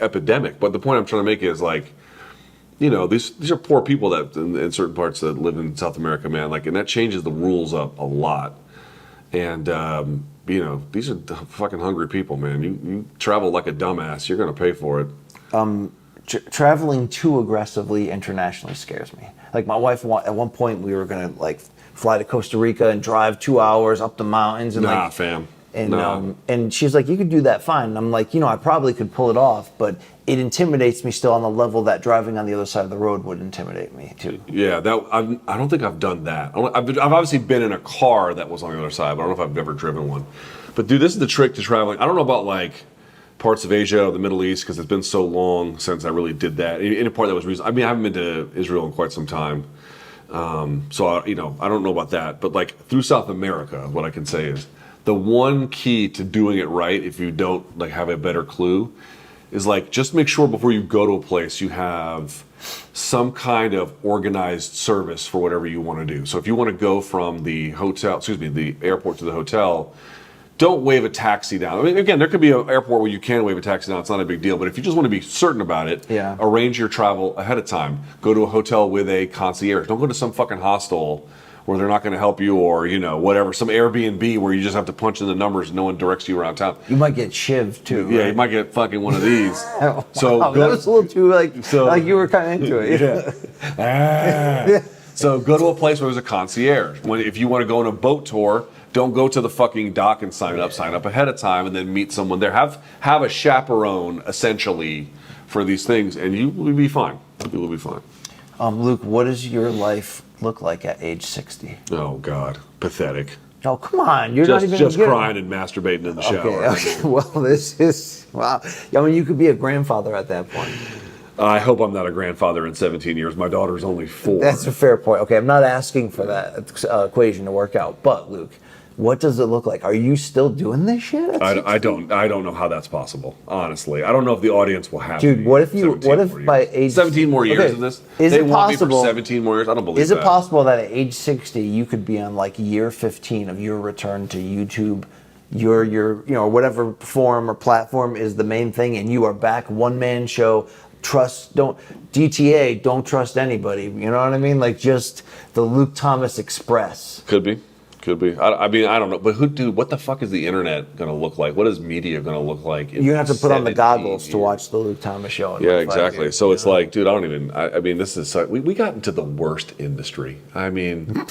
epidemic. But the point I'm trying to make is, like, these are poor people that in certain parts that live in South America, man. Like, and that changes the rules up a lot. And these are fucking hungry people, man. You travel like a dumbass, you're gonna pay for it. Traveling too aggressively internationally scares me. Like, my wife, at one point, we were gonna fly to Costa Rica and drive 2 hours up the mountains and Fam. And she's like, you could do that fine. And I'm like, I probably could pull it off, but it intimidates me still on the level that driving on the other side of the road would intimidate me too. Yeah, I don't think I've done that. I've obviously been in a car that was on the other side, but I don't know if I've ever driven one. But dude, this is the trick to traveling. I don't know about like parts of Asia or the Middle East because it's been so long since I really did that. In a part that was reason. I mean, I haven't been to Israel in quite some time. So I don't know about that, but like through South America, what I can say is the one key to doing it right, if you don't like have a better clue, is like just make sure before you go to a place you have some kind of organized service for whatever you want to do. So if you want to go from the airport to the hotel, don't wave a taxi down. I mean, again, there could be an airport where you can wave a taxi down. It's not a big deal. But if you just want to be certain about it, arrange your travel ahead of time. Go to a hotel with a concierge. Don't go to some fucking hostel where they're not going to help you or, whatever. Some Airbnb where you just have to punch in the numbers and no one directs you around town. You might get shivved too. Yeah, right? you might get fucking one of these. So wow, that was a little too like you were kind of into it. So go to a place where there's a concierge. If you want to go on a boat tour, don't go to the fucking dock and sign up. Sign up ahead of time and then meet someone there. Have a chaperone essentially for these things, and you will be fine. You will be fine. Luke, what does your life look like at age 60? Oh God, pathetic. Oh, come on. You're just not even crying and masturbating in the shower. Okay. Well, this is wow. I mean, you could be a grandfather at that point. I hope I'm not a grandfather in 17 years. My daughter's only 4. That's a fair point. Okay, I'm not asking for that equation to work out, but Luke, what does it look like? Are you still doing this shit? I don't know how that's possible. Honestly, I don't know if the audience will have. Dude, what if by age 17 more years of this? Is they it want possible? Me for 17 more years? I don't believe that. Is it possible that at age 60 you could be on like year 15 of your return to YouTube? Your whatever form or platform is the main thing, and you are back, one man show. Don't trust anybody. You know what I mean? Like just the Luke Thomas Express. Could be. Could be. I mean, I don't know. But dude, what the fuck is the internet going to look like? What is media going to look like? You have to put on the goggles to watch the Luke Thomas show. Yeah, exactly. So it's like, dude, I don't even. I mean, this is we got into the worst industry. I mean,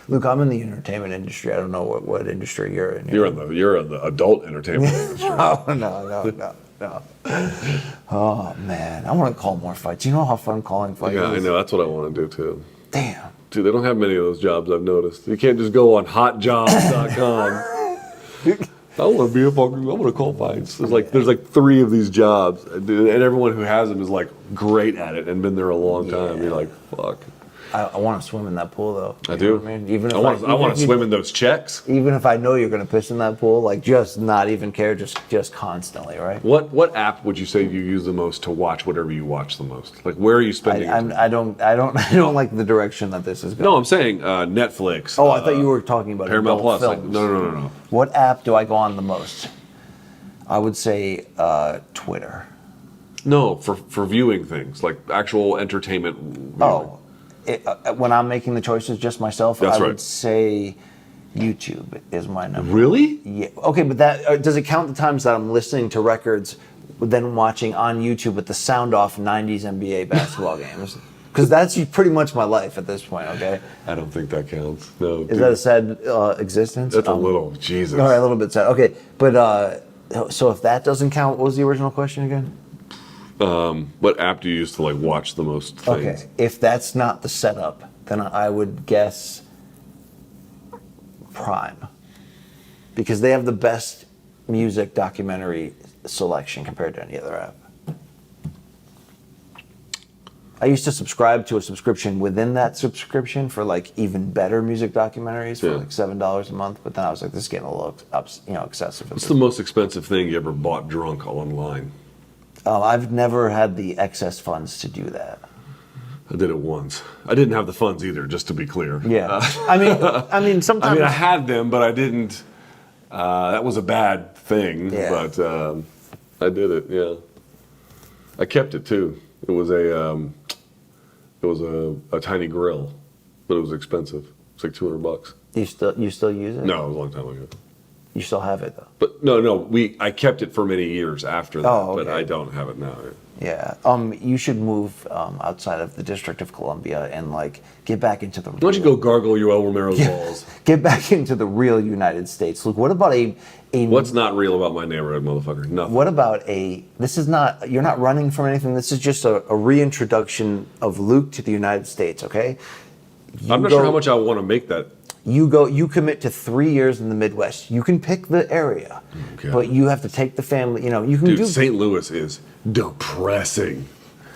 Luke, I'm in the entertainment industry. I don't know what industry you're in. you're in the adult entertainment industry. No. Oh man, I want to call more fights. You know how fun calling fights Yeah, is? I know. That's what I want to do too. Damn. Dude, they don't have many of those jobs. I've noticed. You can't just go on hotjobs.com. I want to be I want to call fights. There's like 3 of these jobs, and everyone who has them is like great at it and been there a long time. You're like, fuck. I want to swim in that pool though. I do. I mean, even if I want to swim in those checks. Even if I know you're going to piss in that pool, like just not even care, just constantly, right? What app would you say you use the most to watch whatever you watch the most? Like, where are you spending? I don't like the direction that this is going. No, I'm saying Netflix. Oh, I thought you were talking about Paramount adult Plus. Like, films. no. What app do I go on the most? I would say Twitter. No, for viewing things like actual entertainment. Viewing. Oh. When I'm making the choices just myself, That's I right. would say YouTube is my number. Really? Yeah. Okay, but that does it count the times that I'm listening to records, then watching on YouTube with the sound off 90s NBA basketball games? Because that's pretty much my life at this point. Okay. I don't think that counts. No. Is that a sad existence? That's a little Jesus. All right, a little bit sad. Okay, but so if that doesn't count, what was the original question again? What app do you use to like watch the most things? Okay, if that's not the setup, then I would guess Prime, because they have the best music documentary selection compared to any other app. I used to subscribe to a subscription within that subscription for like even better music documentaries for like $7 a month, but then I was like, this is getting a little excessive. What's the most expensive thing you ever bought drunk online? I've never had the excess funds to do that. I did it once. I didn't have the funds either, just to be clear. Yeah, I mean, sometimes. I mean, I had them, but I didn't. That was a bad thing. Yeah. But I did it. Yeah, I kept it too. It was a tiny grill, but it was expensive. It's like $200. You still use it? No, it was a long time ago. You still have it though. But no, I kept it for many years after that. Oh, okay. But I don't have it now. Yeah. You should move outside of the District of Columbia and like get back into the. Why don't you go gargle Yoel Romero's balls? Get back into the real United States. Look, what about a What's not real about my neighborhood, motherfucker? Nothing. What about this is not, you're not running from anything. This is just a reintroduction of Luke to the United States, okay? I'm not sure how much I want to make that. You commit to 3 years in the Midwest. You can pick the area, but you have to take the family, you can Dude, St. Louis is depressing.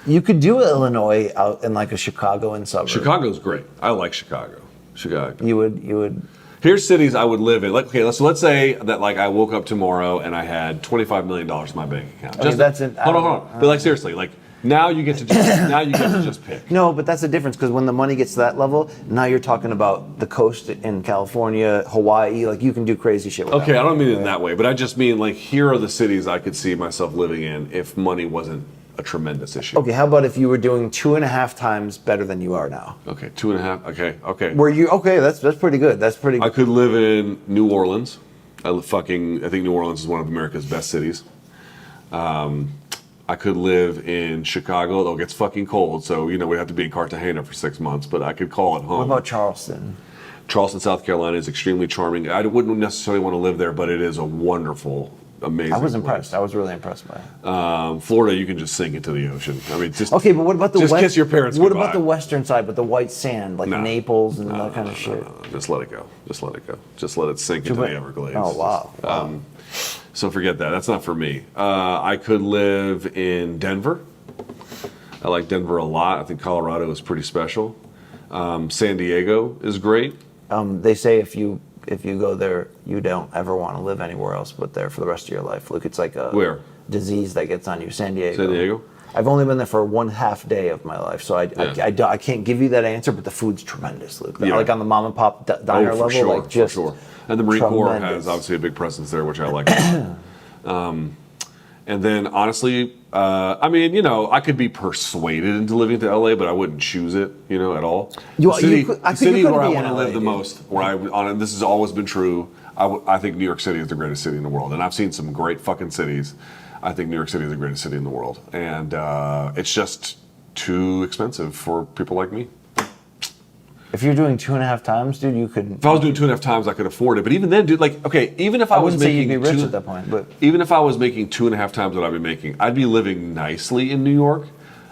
You could do Illinois out in like a Chicagoan suburb. Chicago's great. I like Chicago. You would. Here's cities I would live in. Like, okay, let's say that like I woke up tomorrow and I had $25 million in my bank account. Okay, that's it. Hold on. But like seriously, like now you get to just pick. No, but that's the difference, because when the money gets to that level, now you're talking about the coast in California, Hawaii. Like you can do crazy shit with that. Okay, I don't mean it in that way, but I just mean like here are the cities I could see myself living in if money wasn't a tremendous issue. Okay, how about if you were doing 2.5 times better than you are now? Okay, 2.5. Okay. Were you okay? That's pretty good. That's pretty. I could live in New Orleans. I think New Orleans is one of America's best cities. I could live in Chicago, though it gets fucking cold, so we'd have to be in Cartagena for 6 months, but I could call it home. What about Charleston? Charleston, South Carolina is extremely charming. I wouldn't necessarily want to live there, but it is a wonderful, amazing I was place. impressed. I was really impressed by it. Florida, you can just sink into the ocean. I mean, just okay, but what about the just kiss your parents What goodbye. about the western side with the white sand, like Naples and that kind of shit? No. Just let it go. Just let it go. Just let it sink into the Everglades. Oh wow. So forget that. That's not for me. I could live in Denver. I like Denver a lot. I think Colorado is pretty special. San Diego is great. They say if you go there, you don't ever want to live anywhere else but there for the rest of your life. Look, it's like a disease that gets on you. San Diego. San Diego? I've only been there for 1/2 day of my life, so I can't give you that answer, but the food's tremendous, Luke. Yeah. Like on the mom and pop diner level, sure, like just for sure. And the Marine Corps tremendous. has obviously a big presence there, which I like a lot. And then honestly, I mean, you know, I could be persuaded into living to LA, but I wouldn't choose it, you know, at all. You- The city, you could- I the think you city could where I be want to in live LA, the dude. most, where and this has always been true. I think New York City is the greatest city in the world, and I've seen some great fucking cities. I think New York City is the greatest city in the world, and it's just too expensive for people like me. If you're doing 2.5 times, dude, you could. If I was doing 2.5 times, I could afford it. But even then, dude, like, okay, even if I, I was wouldn't say making you'd be rich at that point, but even if I was making 2.5 times what I'd be making, I'd be living nicely in New York.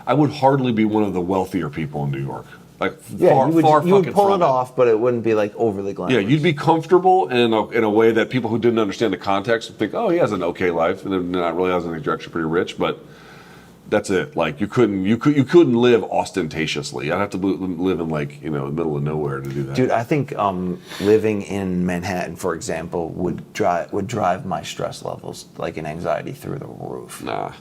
I would hardly be one of the wealthier people in New York. Like, yeah, far, you would, far you would fucking pull from it off, but it wouldn't be like overly Yeah, glamorous. you'd be comfortable in a way that people who didn't understand the context would think, oh, he has an okay life, and then not really has anything. You're actually pretty rich, but that's it. Like you couldn't live ostentatiously. I'd have to live in like the middle of nowhere to do that. Dude, I think living in Manhattan, for example, would drive my stress levels, like an anxiety, through the roof. Nah,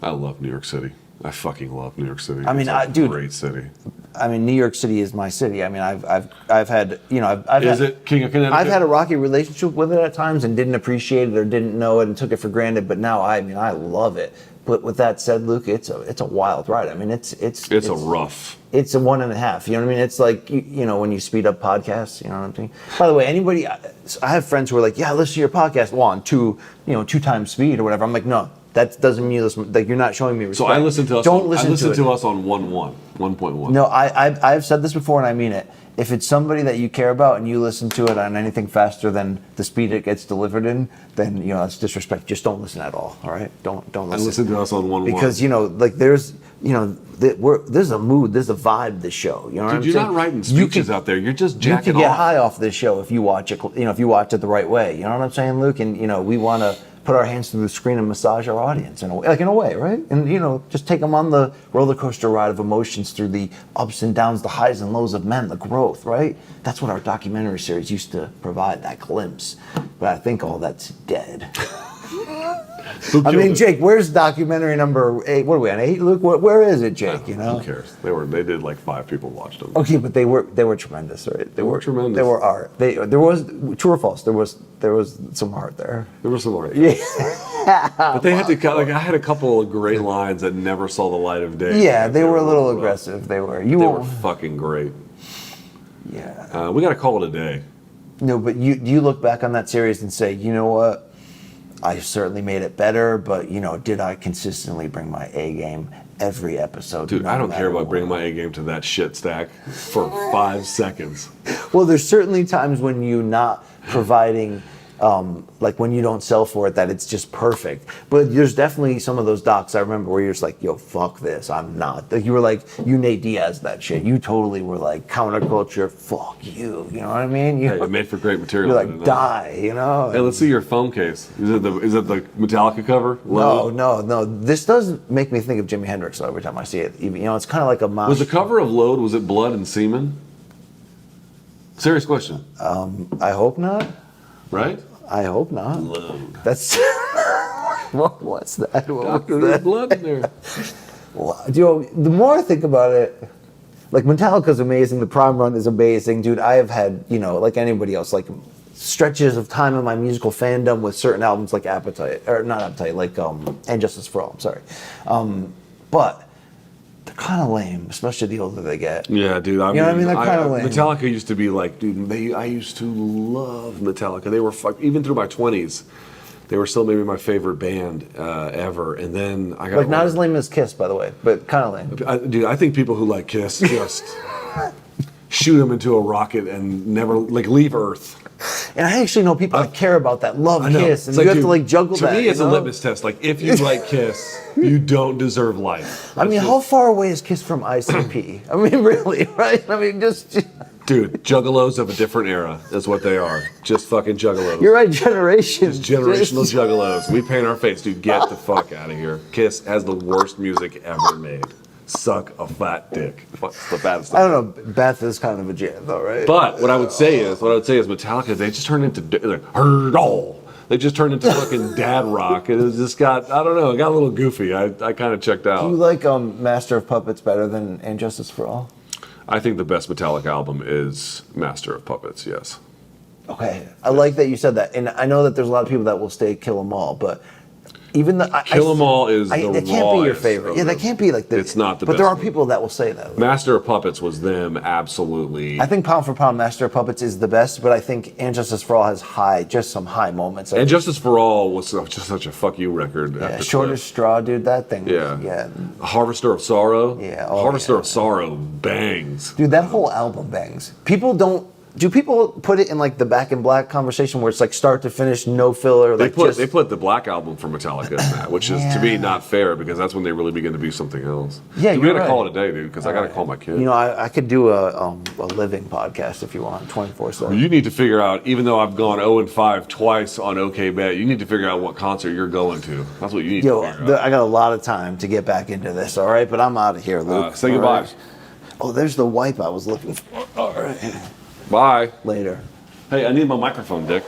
I love New York City. I fucking love New York City. I mean, it's a dude, great city. I mean, New York City is my city. I mean, I've had I've Is had, it King of Connecticut? I've had a rocky relationship with it at times and didn't appreciate it or didn't know it and took it for granted. But now, I love it. But with that said, Luke, it's a wild ride. I mean, it's a rough. It's a 1.5. You know what I mean? It's like you know when you speed up podcasts. You know what I'm saying? By the way, anybody, I have friends who are like, yeah, listen to your podcast. Well, on 2 times speed or whatever. I'm like, no. That doesn't mean you listen, like you're not showing me respect. So I listen to us. Don't I listen to us on 1.1. No, I've said this before and I mean it. If it's somebody that you care about and you listen to it on anything faster than the speed it gets delivered in, then that's disrespect. Just don't listen at all. All right, don't listen. I listen to us on 1.1 because like there's there's a mood, there's a vibe. This show, you know what I'm Dude, you're saying? not writing speeches out there. You're just jacking off. You can get high off this show if you watch it. If you watch it the right way. You know what I'm saying, Luke? And we want to put our hands through the screen and massage our audience in a way, right? And just take them on the roller coaster ride of emotions through the ups and downs, the highs and lows of men, the growth, right? That's what our documentary series used to provide, that glimpse. But I think all that's dead. I mean, Jake, where's documentary number 8? What are we on 8, Luke? Where is it, Jake? Who cares? They did like 5 people watched them. Okay, but they were tremendous, right? They were tremendous. They were art. There was, true or false, there was some art there. There was some art. Yeah. But they had to I had a couple of great lines that never saw the light of day. Yeah, they were a little aggressive. They were. They were fucking great. Yeah. We got to call it a day. No, but you look back on that series and say, you know what? I certainly made it better, but did I consistently bring my A game every episode? Dude, I don't care about bringing my A game to that shit stack for 5 seconds. Well, there's certainly times when you're not providing, like when you don't sell for it, that it's just perfect. But there's definitely some of those docs I remember where you're just like, yo, fuck this, I'm not. Like, you were like, you Nate Diaz that shit. You totally were like counterculture, fuck you. You know what I mean? Hey, it made for great material. You're like, die, Hey, let's see your phone case. Is it the Metallica cover? No. This does make me think of Jimi Hendrix every time I see it. It's kind of like a mosh. Was the cover of Load, was it blood and semen? Serious question. I hope not. Right? I hope not. Load. That's what's that? There's blood in there. Well, the more I think about it, like Metallica's amazing, the Prime Run is amazing, dude. I have had, like anybody else, like stretches of time in my musical fandom with certain albums like Appetite, or not Appetite, like And Justice for All. I'm sorry, but they're kind of lame, especially the older they get. Yeah, dude. You know what I mean? They're kind of lame. Metallica used to be like, dude. I used to love Metallica. They were even through my 20s. They were still maybe my favorite band ever. And then I got not as lame as Kiss, by the way, but kind of lame. Dude, I think people who like Kiss just shoot them into a rocket and never leave Earth. And I actually know people that care about that, love Kiss, and you have to juggle that. To me, it's a litmus test. Like, if you like Kiss, you don't deserve life. I mean, how far away is Kiss from ICP? I mean, really, right? I mean, just... Dude, juggalos of a different era is what they are. Just fucking juggalos. You're right, generation. Just generational juggalos. We paint our face, dude. Get the fuck out of here. Kiss has the worst music ever made. Suck a fat dick. What's the fattest thing? I don't know. Beth is kind of a jam, though, right? But what I would say is Metallica. They just turned into They just turned into fucking dad rock. It just got, I don't know, it got a little goofy. I kind of checked out. Do you like Master of Puppets better than And Justice for All? I think the best Metallica album is Master of Puppets. Yes. Okay, I like that you said that, and I know that there's a lot of people that will stay Kill 'Em All, but Even the Kill 'Em All is the that can't be your rawest favorite. of Yeah, that them. can't be like the. It's not the But best there are one. people that will say that. Master of Puppets was them, absolutely. I think pound for pound, Master of Puppets is the best, but I think And Justice for All has just some high moments. And Justice for All was just such a fuck you record. Yeah, after Shortest Straw, dude. That thing. Yeah. Yeah. Harvester of Sorrow. Yeah, Harvester yeah. of Sorrow bangs. Dude, that whole album bangs. Do people put it in like the Back in Black conversation where it's like start to finish, no filler? They Like put the Black Album for Metallica in that, which is to me not fair because that's when they really begin to be something else. Yeah, dude, we you're gotta call right. it a day, dude, because I gotta call my kid. You know, I could do a living podcast if you want, 24/7. You need to figure out, even though I've gone 0-5 twice on OK Bet, you need to figure out what concert you're going to. That's what you need to figure out. I got a lot of time to get back into this, all right? But I'm out of here, Luke. Say All goodbye. right? Oh, there's the wipe I was looking for. All right. Bye. Later. Hey, I need my microphone, Dick.